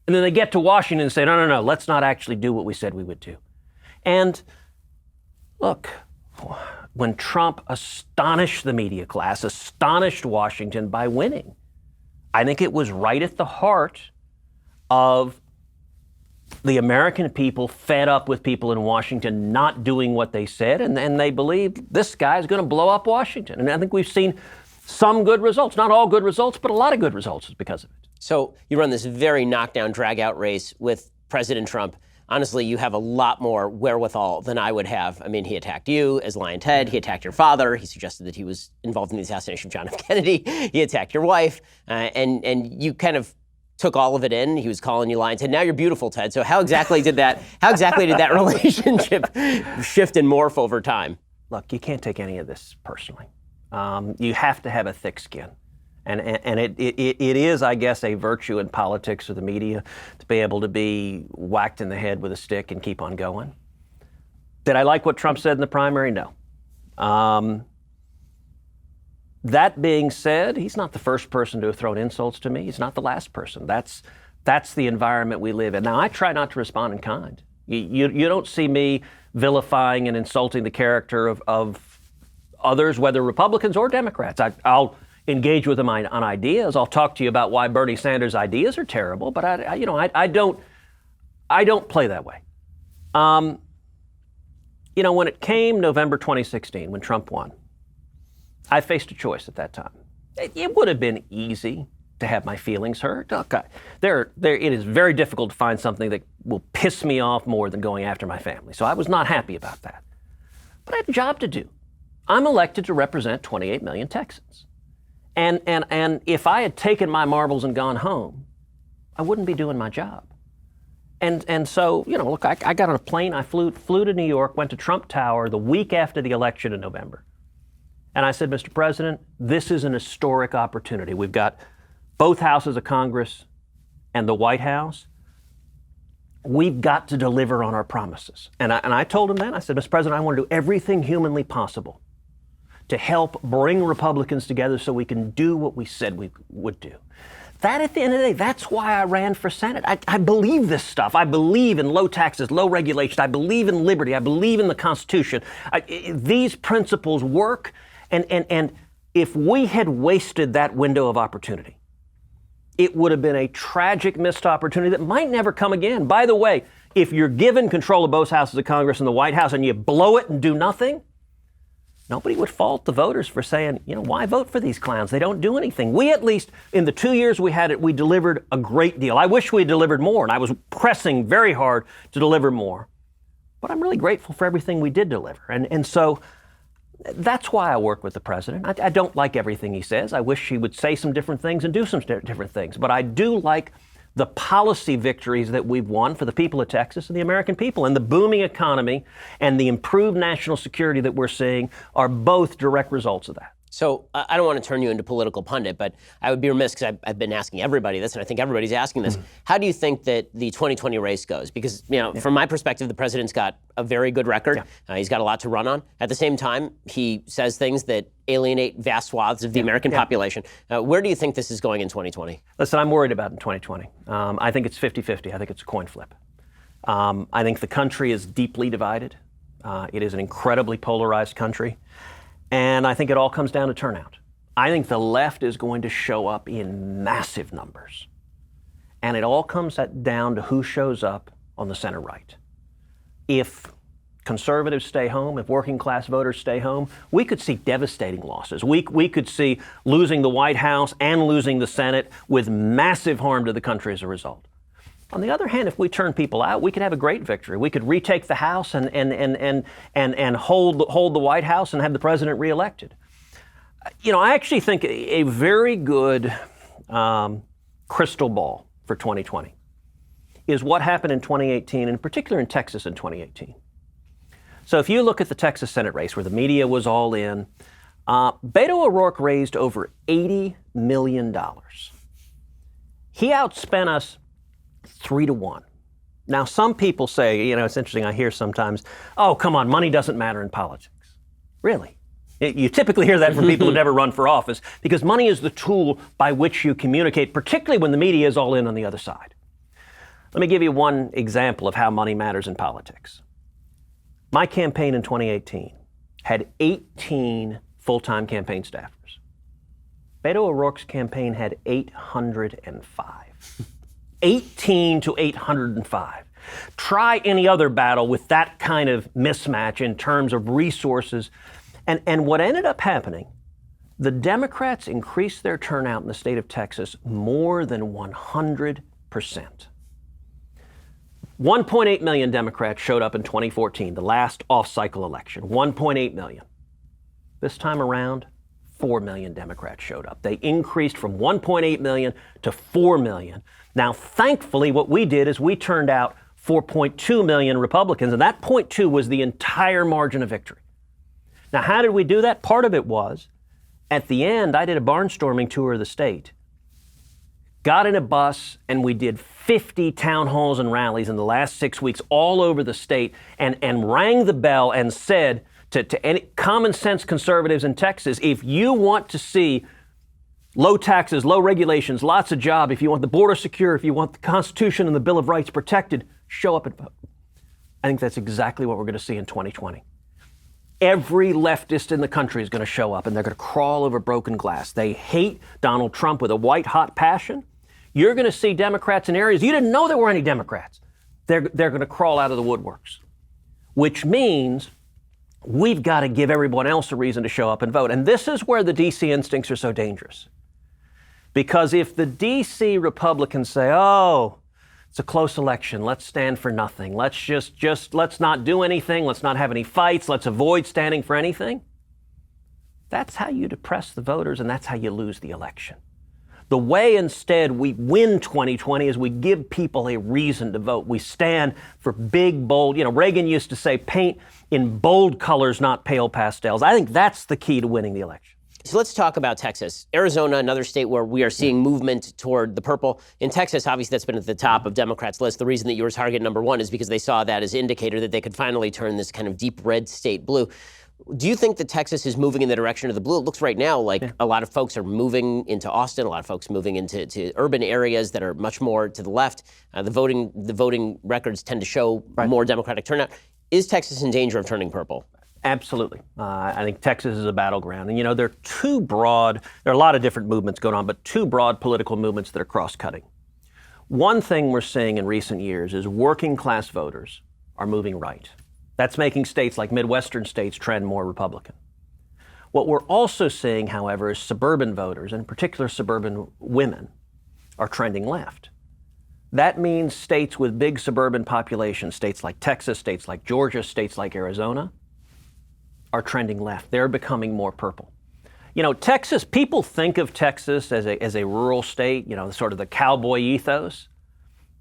And then they get to Washington and say, no, let's not actually do what we said we would do. And look, when Trump astonished the media class, astonished Washington by winning, I think it was right at the heart of the American people fed up with people in Washington not doing what they said, and they believe this guy's going to blow up Washington. And I think we've seen some good results, not all good results, but a lot of good results because of it. So you run this very knockdown, drag-out race with President Trump. Honestly, you have a lot more wherewithal than I would have. I mean, he attacked you as Lion Ted. He attacked your father. He suggested that he was involved in the assassination of John F. Kennedy. He attacked your wife, and you kind of took all of it in. He was calling you Lion Ted. Now you're beautiful, Ted. So how exactly did that relationship shift and morph over time? Look, you can't take any of this personally. You have to have a thick skin. And it is, I guess, a virtue in politics or the media to be able to be whacked in the head with a stick and keep on going. Did I like what Trump said in the primary? No. That being said, he's not the first person to have thrown insults to me. He's not the last person. That's the environment we live in. Now, I try not to respond in kind. You don't see me vilifying and insulting the character of others, whether Republicans or Democrats. I'll engage with them on ideas. I'll talk to you about why Bernie Sanders' ideas are terrible, but I don't play that way. When it came November 2016, when Trump won, I faced a choice at that time. It would have been easy to have my feelings hurt. Look, it is very difficult to find something that will piss me off more than going after my family. So I was not happy about that. But I had a job to do. I'm elected to represent 28 million Texans. And if I had taken my marbles and gone home, I wouldn't be doing my job. And so, look, I got on a plane, I flew to New York, went to Trump Tower the week after the election in November. And I said, Mr. President, this is an historic opportunity. We've got both houses of Congress and the White House. We've got to deliver on our promises. And I told him that. I said, Mr. President, I want to do everything humanly possible to help bring Republicans together so we can do what we said we would do. That, at the end of the day, that's why I ran for Senate. I believe this stuff. I believe in low taxes, low regulation. I believe in liberty. I believe in the Constitution. These principles work. And if we had wasted that window of opportunity, it would have been a tragic missed opportunity that might never come again. By the way, if you're given control of both houses of Congress and the White House and you blow it and do nothing, nobody would fault the voters for saying, why vote for these clowns? They don't do anything. We, at least in the 2 years we had it, we delivered a great deal. I wish we had delivered more, and I was pressing very hard to deliver more. But I'm really grateful for everything we did deliver. And so that's why I work with the president. I don't like everything he says. I wish he would say some different things and do some different things. But I do like the policy victories that we've won for the people of Texas and the American people. And the booming economy and the improved national security that we're seeing are both direct results of that. So I don't want to turn you into political pundit, but I would be remiss because I've been asking everybody this, and I think everybody's asking this. How do you think that the 2020 race goes? Because, from my perspective, the president's got a very good record. He's got a lot to run on. At the same time, he says things that alienate vast swaths of the American population. Where do you think this is going in 2020? Listen, I'm worried about in 2020. I think it's 50-50. I think it's a coin flip. I think the country is deeply divided. It is an incredibly polarized country. And I think it all comes down to turnout. I think the left is going to show up in massive numbers. And it all comes down to who shows up on the center right. If conservatives stay home, if working class voters stay home, we could see devastating losses. We could see losing the White House and losing the Senate with massive harm to the country as a result. On the other hand, if we turn people out, we could have a great victory. We could retake the House and hold the White House and have the president reelected. I actually think a very good crystal ball for 2020 is what happened in 2018, and in particular in Texas in 2018. So if you look at the Texas Senate race where the media was all in, Beto ORourke raised over $80 million. He outspent us 3-1. Now, some people say, it's interesting, I hear sometimes, oh, come on, money doesn't matter in politics. Really? You typically hear that from people who never run for office, because money is the tool by which you communicate, particularly when the media is all in on the other side. Let me give you one example of how money matters in politics. My campaign in 2018 had 18 full-time campaign staffers. Beto ORourke's campaign had 805. 18 to 805. Try any other battle with that kind of mismatch in terms of resources. And what ended up happening, the Democrats increased their turnout in the state of Texas more than 100%. 1.8 million Democrats showed up in 2014, the last off-cycle election. 1.8 million. This time around, 4 million Democrats showed up. They increased from 1.8 million to 4 million. Now, thankfully, what we did is we turned out 4.2 million Republicans, and that 0.2 was the entire margin of victory. Now, how did we do that? Part of it was, at the end, I did a barnstorming tour of the state, got in a bus, and we did 50 town halls and rallies in the last 6 weeks all over the state, and rang the bell and said to any common sense conservatives in Texas, if you want to see low taxes, low regulations, lots of jobs, if you want the border secure, if you want the Constitution and the Bill of Rights protected, show up and vote. I think that's exactly what we're going to see in 2020. Every leftist in the country is going to show up, and they're going to crawl over broken glass. They hate Donald Trump with a white-hot passion. You're going to see Democrats in areas you didn't know there were any Democrats. They're going to crawl out of the woodworks, which means we've got to give everyone else a reason to show up and vote. And this is where the D.C. instincts are so dangerous. Because if the D.C. Republicans say, oh, it's a close election, let's stand for nothing, let's just let's not do anything, let's not have any fights, let's avoid standing for anything, that's how you depress the voters, and that's how you lose the election. The way instead we win 2020 is we give people a reason to vote. We stand for big, bold, Reagan used to say, paint in bold colors, not pale pastels. I think that's the key to winning the election. So let's talk about Texas. Arizona, another state where we are seeing movement toward the purple. In Texas, obviously, that's been at the top of Democrats' list. The reason that you were target number one is because they saw that as an indicator that they could finally turn this kind of deep red state blue. Do you think that Texas is moving in the direction of the blue? It looks right now like a lot of folks are moving into Austin, a lot of folks moving into urban areas that are much more to the left. The voting records tend to show more Democratic turnout. Is Texas in danger of turning purple? Absolutely. I think Texas is a battleground. And, there are a lot of different movements going on, but two broad political movements that are cross-cutting. One thing we're seeing in recent years is working class voters are moving right. That's making states like Midwestern states trend more Republican. What we're also seeing, however, is suburban voters, and in particular suburban women, are trending left. That means states with big suburban populations, states like Texas, states like Georgia, states like Arizona, are trending left. They're becoming more purple. You know, Texas, people think of Texas as a rural state, you know, sort of the cowboy ethos,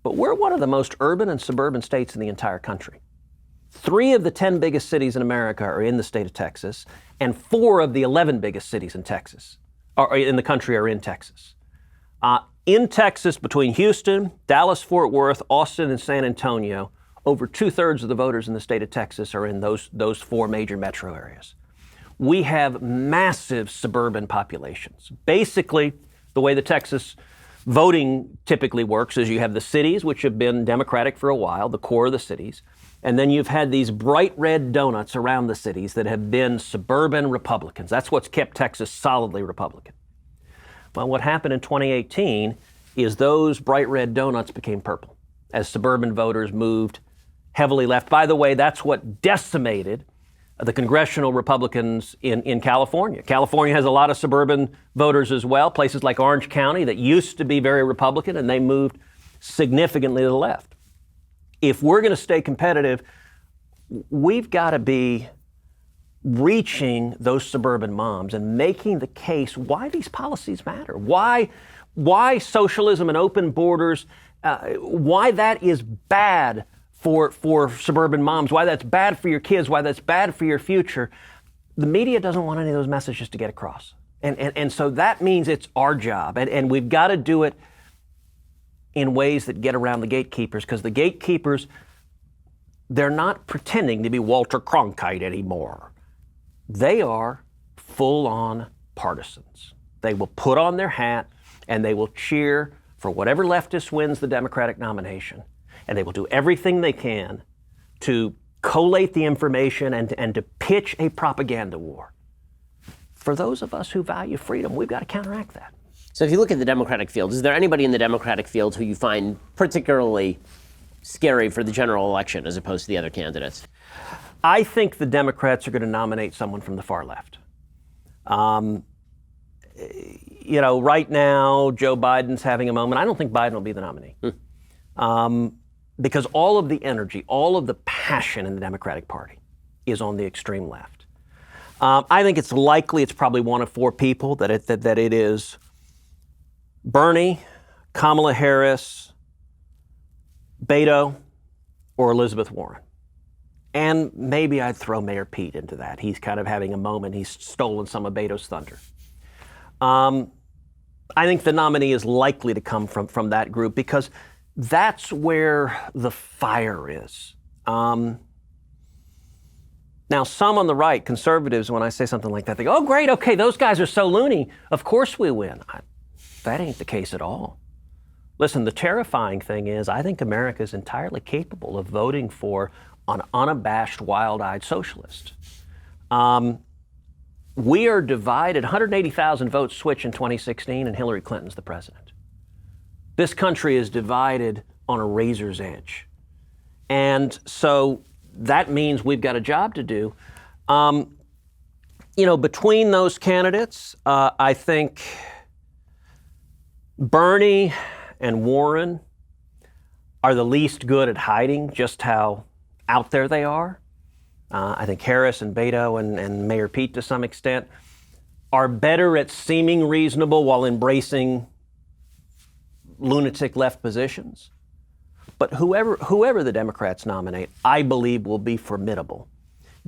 but we're one of the most urban and suburban states in the entire country. 3 of the 10 biggest cities in America are in the state of Texas, and 4 of the 11 biggest cities in Texas, or in the country, are in Texas. In Texas, between Houston, Dallas-Fort Worth, Austin, and San Antonio, over 2/3 of the voters in the state of Texas are in those 4 major metro areas. We have massive suburban populations. Basically, the way the Texas voting typically works is you have the cities, which have been Democratic for a while, the core of the cities, and then you've had these bright red donuts around the cities that have been suburban Republicans. That's what's kept Texas solidly Republican. Well, what happened in 2018 is those bright red donuts became purple as suburban voters moved heavily left. By the way, that's what decimated the congressional Republicans in California. California has a lot of suburban voters as well, places like Orange County that used to be very Republican, and they moved significantly to the left. If we're going to stay competitive, we've got to be reaching those suburban moms and making the case why these policies matter, why socialism and open borders, why that is bad for suburban moms, why that's bad for your kids, why that's bad for your future. The media doesn't want any of those messages to get across. And so that means it's our job. And we've got to do it in ways that get around the gatekeepers, because the gatekeepers, they're not pretending to be Walter Cronkite anymore. They are full-on partisans. They will put on their hat and they will cheer for whatever leftist wins the Democratic nomination. And they will do everything they can to collate the information and to pitch a propaganda war. For those of us who value freedom, we've got to counteract that. So if you look at the Democratic field, is there anybody in the Democratic field who you find particularly scary for the general election as opposed to the other candidates? I think the Democrats are going to nominate someone from the far left. You know, right now, Joe Biden's having a moment. I don't think Biden will be the nominee. Because all of the energy, all of the passion in the Democratic Party is on the extreme left. I think it's likely it's probably one of 4 people that it is Bernie, Kamala Harris, Beto, or Elizabeth Warren. And maybe I'd throw Mayor Pete into that. He's kind of having a moment. He's stolen some of Beto's thunder. I think the nominee is likely to come from that group because that's where the fire is. Now, some on the right, conservatives, when I say something like that, they go, oh, great, okay, those guys are so loony. Of course we win. That ain't the case at all. Listen, the terrifying thing is I think America is entirely capable of voting for an unabashed, wild-eyed socialist. We are divided. 180,000 votes switch in 2016, and Hillary Clinton's the president. This country is divided on a razor's edge. And so that means we've got a job to do. You know, between those candidates, I think Bernie and Warren are the least good at hiding just how out there they are. I think Harris and Beto and Mayor Pete to some extent are better at seeming reasonable while embracing lunatic left positions. But whoever the Democrats nominate, I believe will be formidable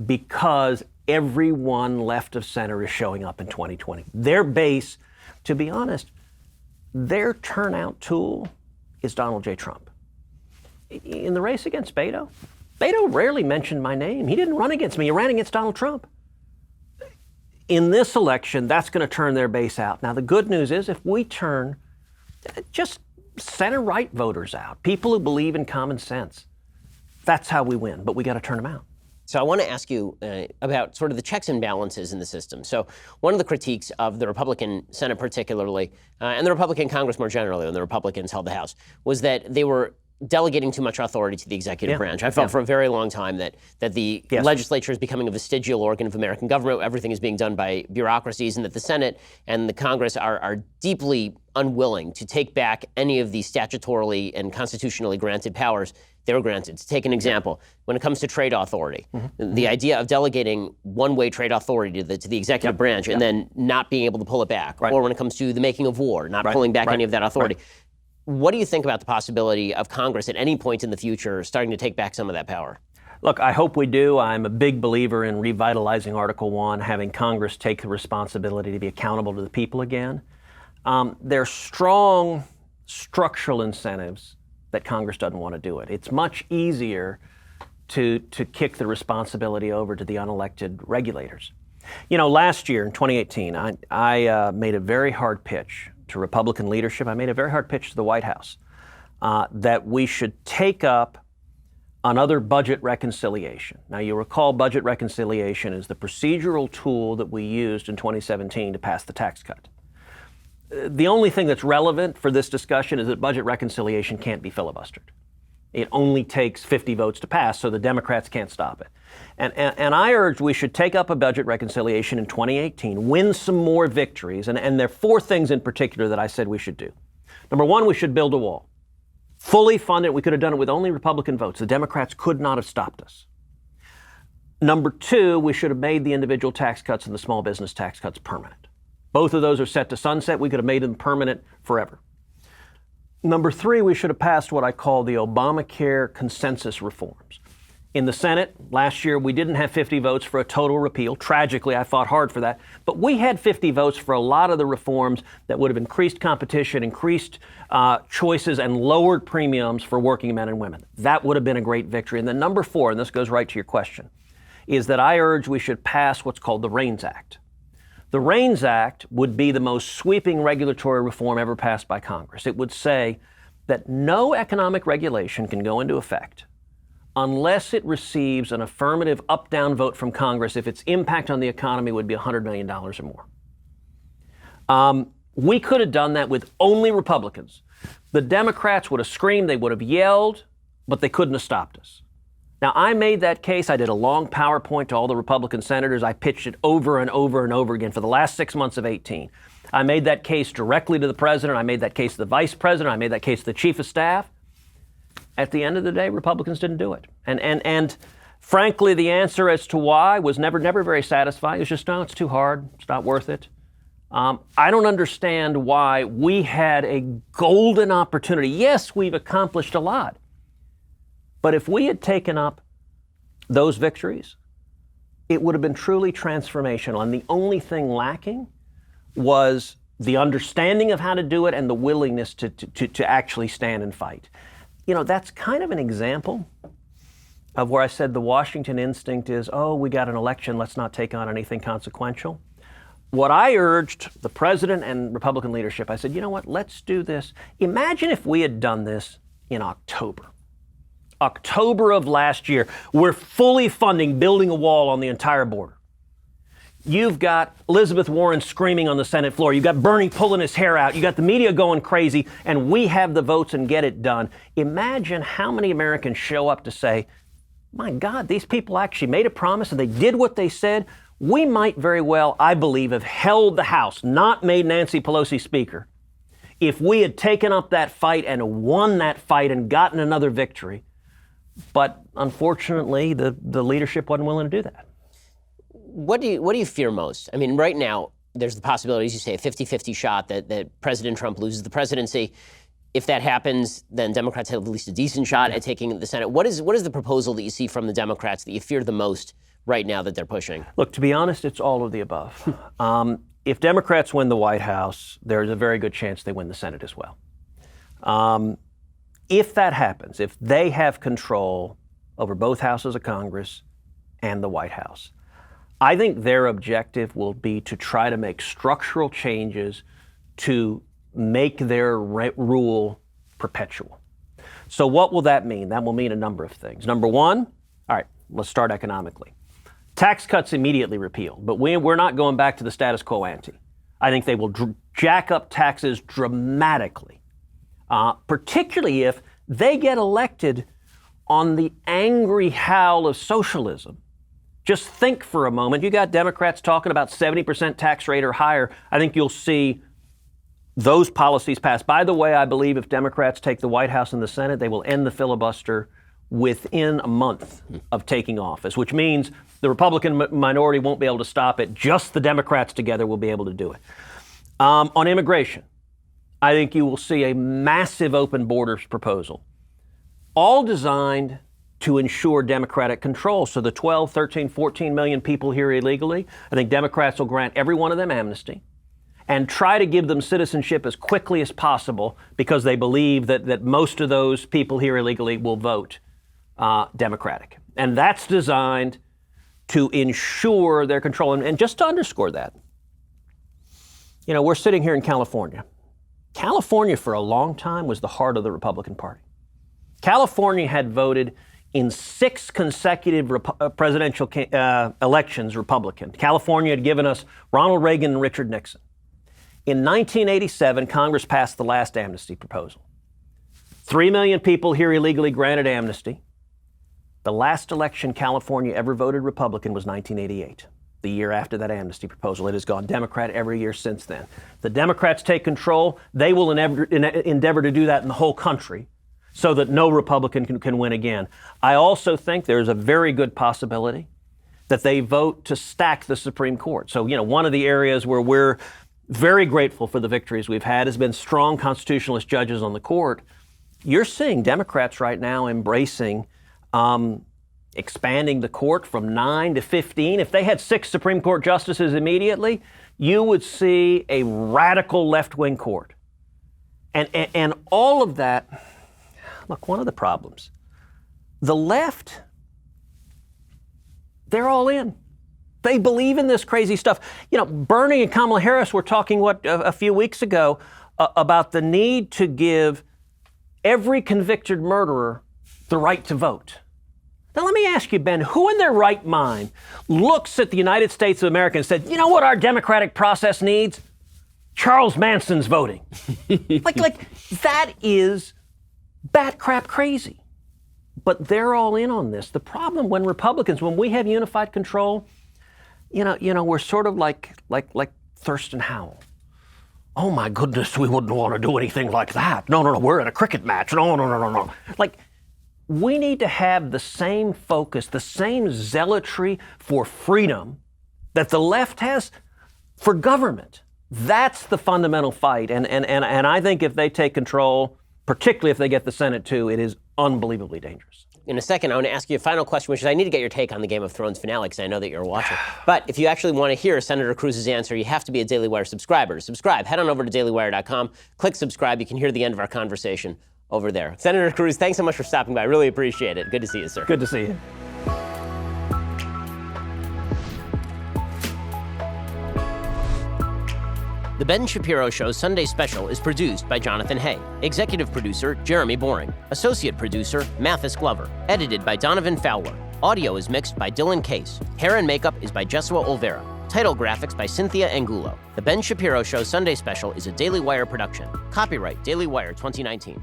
because everyone left of center is showing up in 2020. Their base, to be honest, their turnout tool is Donald J. Trump. In the race against Beto rarely mentioned my name. He didn't run against me. He ran against Donald Trump. In this election, that's going to turn their base out. Now, the good news is if we turn just center-right voters out, people who believe in common sense, that's how we win. But we got to turn them out. So I want to ask you about sort of the checks and balances in the system. So one of the critiques of the Republican Senate particularly, and the Republican Congress more generally, when the Republicans held the House, was that they were delegating too much authority to the executive branch. I felt for a very long time that the legislature is becoming a vestigial organ of American government. Everything is being done by bureaucracies, and that the Senate and the Congress are deeply unwilling to take back any of the statutorily and constitutionally granted powers they were granted. To take an example, when it comes to trade authority, the idea of delegating one-way trade authority to the executive branch and then not being able to pull it back, or when it comes to the making of war, not pulling back any of that authority. What do you think about the possibility of Congress at any point in the future starting to take back some of that power? Look, I hope we do. I'm a big believer in revitalizing Article 1, having Congress take the responsibility to be accountable to the people again. There's strong structural incentives that Congress doesn't want to do it. It's much easier to kick the responsibility over to the unelected regulators. You know, last year in 2018, I made a very hard pitch to Republican leadership. I made a very hard pitch to the White House that we should take up another budget reconciliation. Now, you recall budget reconciliation is the procedural tool that we used in 2017 to pass the tax cut. The only thing that's relevant for this discussion is that budget reconciliation can't be filibustered. It only takes 50 votes to pass, so the Democrats can't stop it. And I urge we should take up a budget reconciliation in 2018, win some more victories, and there are 4 things in particular that I said we should do. Number 1, we should build a wall. Fully fund it. We could have done it with only Republican votes. The Democrats could not have stopped us. Number 2, we should have made the individual tax cuts and the small business tax cuts permanent. Both of those are set to sunset. We could have made them permanent forever. Number 3, we should have passed what I call the Obamacare consensus reforms. In the Senate, last year, we didn't have 50 votes for a total repeal. Tragically, I fought hard for that. But we had 50 votes for a lot of the reforms that would have increased competition, increased choices, and lowered premiums for working men and women. That would have been a great victory. And then number 4, and this goes right to your question, is that I urge we should pass what's called the REINS Act. The REINS Act would be the most sweeping regulatory reform ever passed by Congress. It would say that no economic regulation can go into effect unless it receives an affirmative up-down vote from Congress if its impact on the economy would be $100 million or more. We could have done that with only Republicans. The Democrats would have screamed, they would have yelled, but they couldn't have stopped us. Now, I made that case. I did a long PowerPoint to all the Republican senators. I pitched it over and over and over again for the last 6 months of 18. I made that case directly to the president. I made that case to the vice president. I made that case to the chief of staff. At the end of the day, Republicans didn't do it. And frankly, the answer as to why was never very satisfying. It was just, no, it's too hard. It's not worth it. I don't understand why we had a golden opportunity. Yes, we've accomplished a lot. But if we had taken up those victories, it would have been truly transformational. And the only thing lacking was the understanding of how to do it and the willingness to actually stand and fight. You know, that's kind of an example of where I said the Washington instinct is, oh, we got an election, let's not take on anything consequential. What I urged the president and Republican leadership, I said, you know what, let's do this. Imagine if we had done this in October of last year. We're fully funding building a wall on the entire border. You've got Elizabeth Warren screaming on the Senate floor. You've got Bernie pulling his hair out. You got the media going crazy, and we have the votes and get it done. Imagine how many Americans show up to say, my God, these people actually made a promise and they did what they said. We might very well, I believe, have held the House, not made Nancy Pelosi Speaker, if we had taken up that fight and won that fight and gotten another victory. But unfortunately, the leadership wasn't willing to do that. What do you fear most? I mean, right now, there's the possibility, as you say, a 50-50 shot that President Trump loses the presidency. If that happens, then Democrats have at least a decent shot at taking the Senate. What is the proposal that you see from the Democrats that you fear the most right now that they're pushing? Look, to be honest, it's all of the above. If Democrats win the White House, there's a very good chance they win the Senate as well. If that happens, if they have control over both houses of Congress and the White House, I think their objective will be to try to make structural changes to make their rule perpetual. So what will that mean? That will mean a number of things. Number 1, all right, let's start economically. Tax cuts immediately repealed, but we're not going back to the status quo ante. I think they will jack up taxes dramatically, particularly if They get elected on the angry howl of socialism. Just think for a moment. You got Democrats talking about 70% tax rate or higher. I think you'll see those policies pass. By the way, I believe if Democrats take the White House and the Senate, they will end the filibuster within a month of taking office, which means the Republican minority won't be able to stop it. Just the Democrats together will be able to do it. On immigration, I think you will see a massive open borders proposal, all designed to ensure Democratic control. So the 12, 13, 14 million people here illegally, I think Democrats will grant every one of them amnesty and try to give them citizenship as quickly as possible because they believe that most of those people here illegally will vote Democratic. And that's designed to ensure their control. And just to underscore that, we're sitting here in California. California for a long time was the heart of the Republican Party. California had voted in 6 consecutive presidential elections Republican. California had given us Ronald Reagan and Richard Nixon. In 1987, Congress passed the last amnesty proposal. 3 million people here illegally granted amnesty. The last election California ever voted Republican was 1988, the year after that amnesty proposal. It has gone Democrat every year since then. The Democrats take control. They will endeavor to do that in the whole country so that no Republican can win again. I also think there's a very good possibility that they vote to stack the Supreme Court. So, one of the areas where we're very grateful for the victories we've had has been strong constitutionalist judges on the court. You're seeing Democrats right now embracing expanding the court from 9 to 15. If they had 6 Supreme Court justices immediately, you would see a radical left-wing court. And all of that, look, one of the problems, the left, they're all in. They believe in this crazy stuff. Bernie and Kamala Harris were talking, a few weeks ago about the need to give every convicted murderer the right to vote. Now, let me ask you, Ben, who in their right mind looks at the United States of America and said, you know what our democratic process needs? Charles Manson's voting. like that is bat crap crazy. But they're all in on this. The problem when we have unified control, we're sort of like Thurston Howell. Oh my goodness, we wouldn't want to do anything like that. No, we're in a cricket match. No. We need to have the same focus, the same zealotry for freedom that the left has for government. That's the fundamental fight. And I think if they take control, particularly if they get the Senate too, it is unbelievably dangerous. In a second, I want to ask you a final question, which is I need to get your take on the Game of Thrones finale because I know that you're a watcher. But if you actually want to hear Senator Cruz's answer, you have to be a Daily Wire subscriber. To subscribe, head on over to dailywire.com, click subscribe. You can hear the end of our conversation over there. Senator Cruz, thanks so much for stopping by. I really appreciate it. Good to see you, sir. Good to see you. The Ben Shapiro Show's Sunday Special is produced by Jonathan Hay. Executive producer, Jeremy Boring. Associate producer, Mathis Glover. Edited by Donovan Fowler. Audio is mixed by Dylan Case. Hair and makeup is by Jesua Olvera. Title graphics by Cynthia Angulo. The Ben Shapiro Show Sunday Special is a Daily Wire production. Copyright Daily Wire 2019.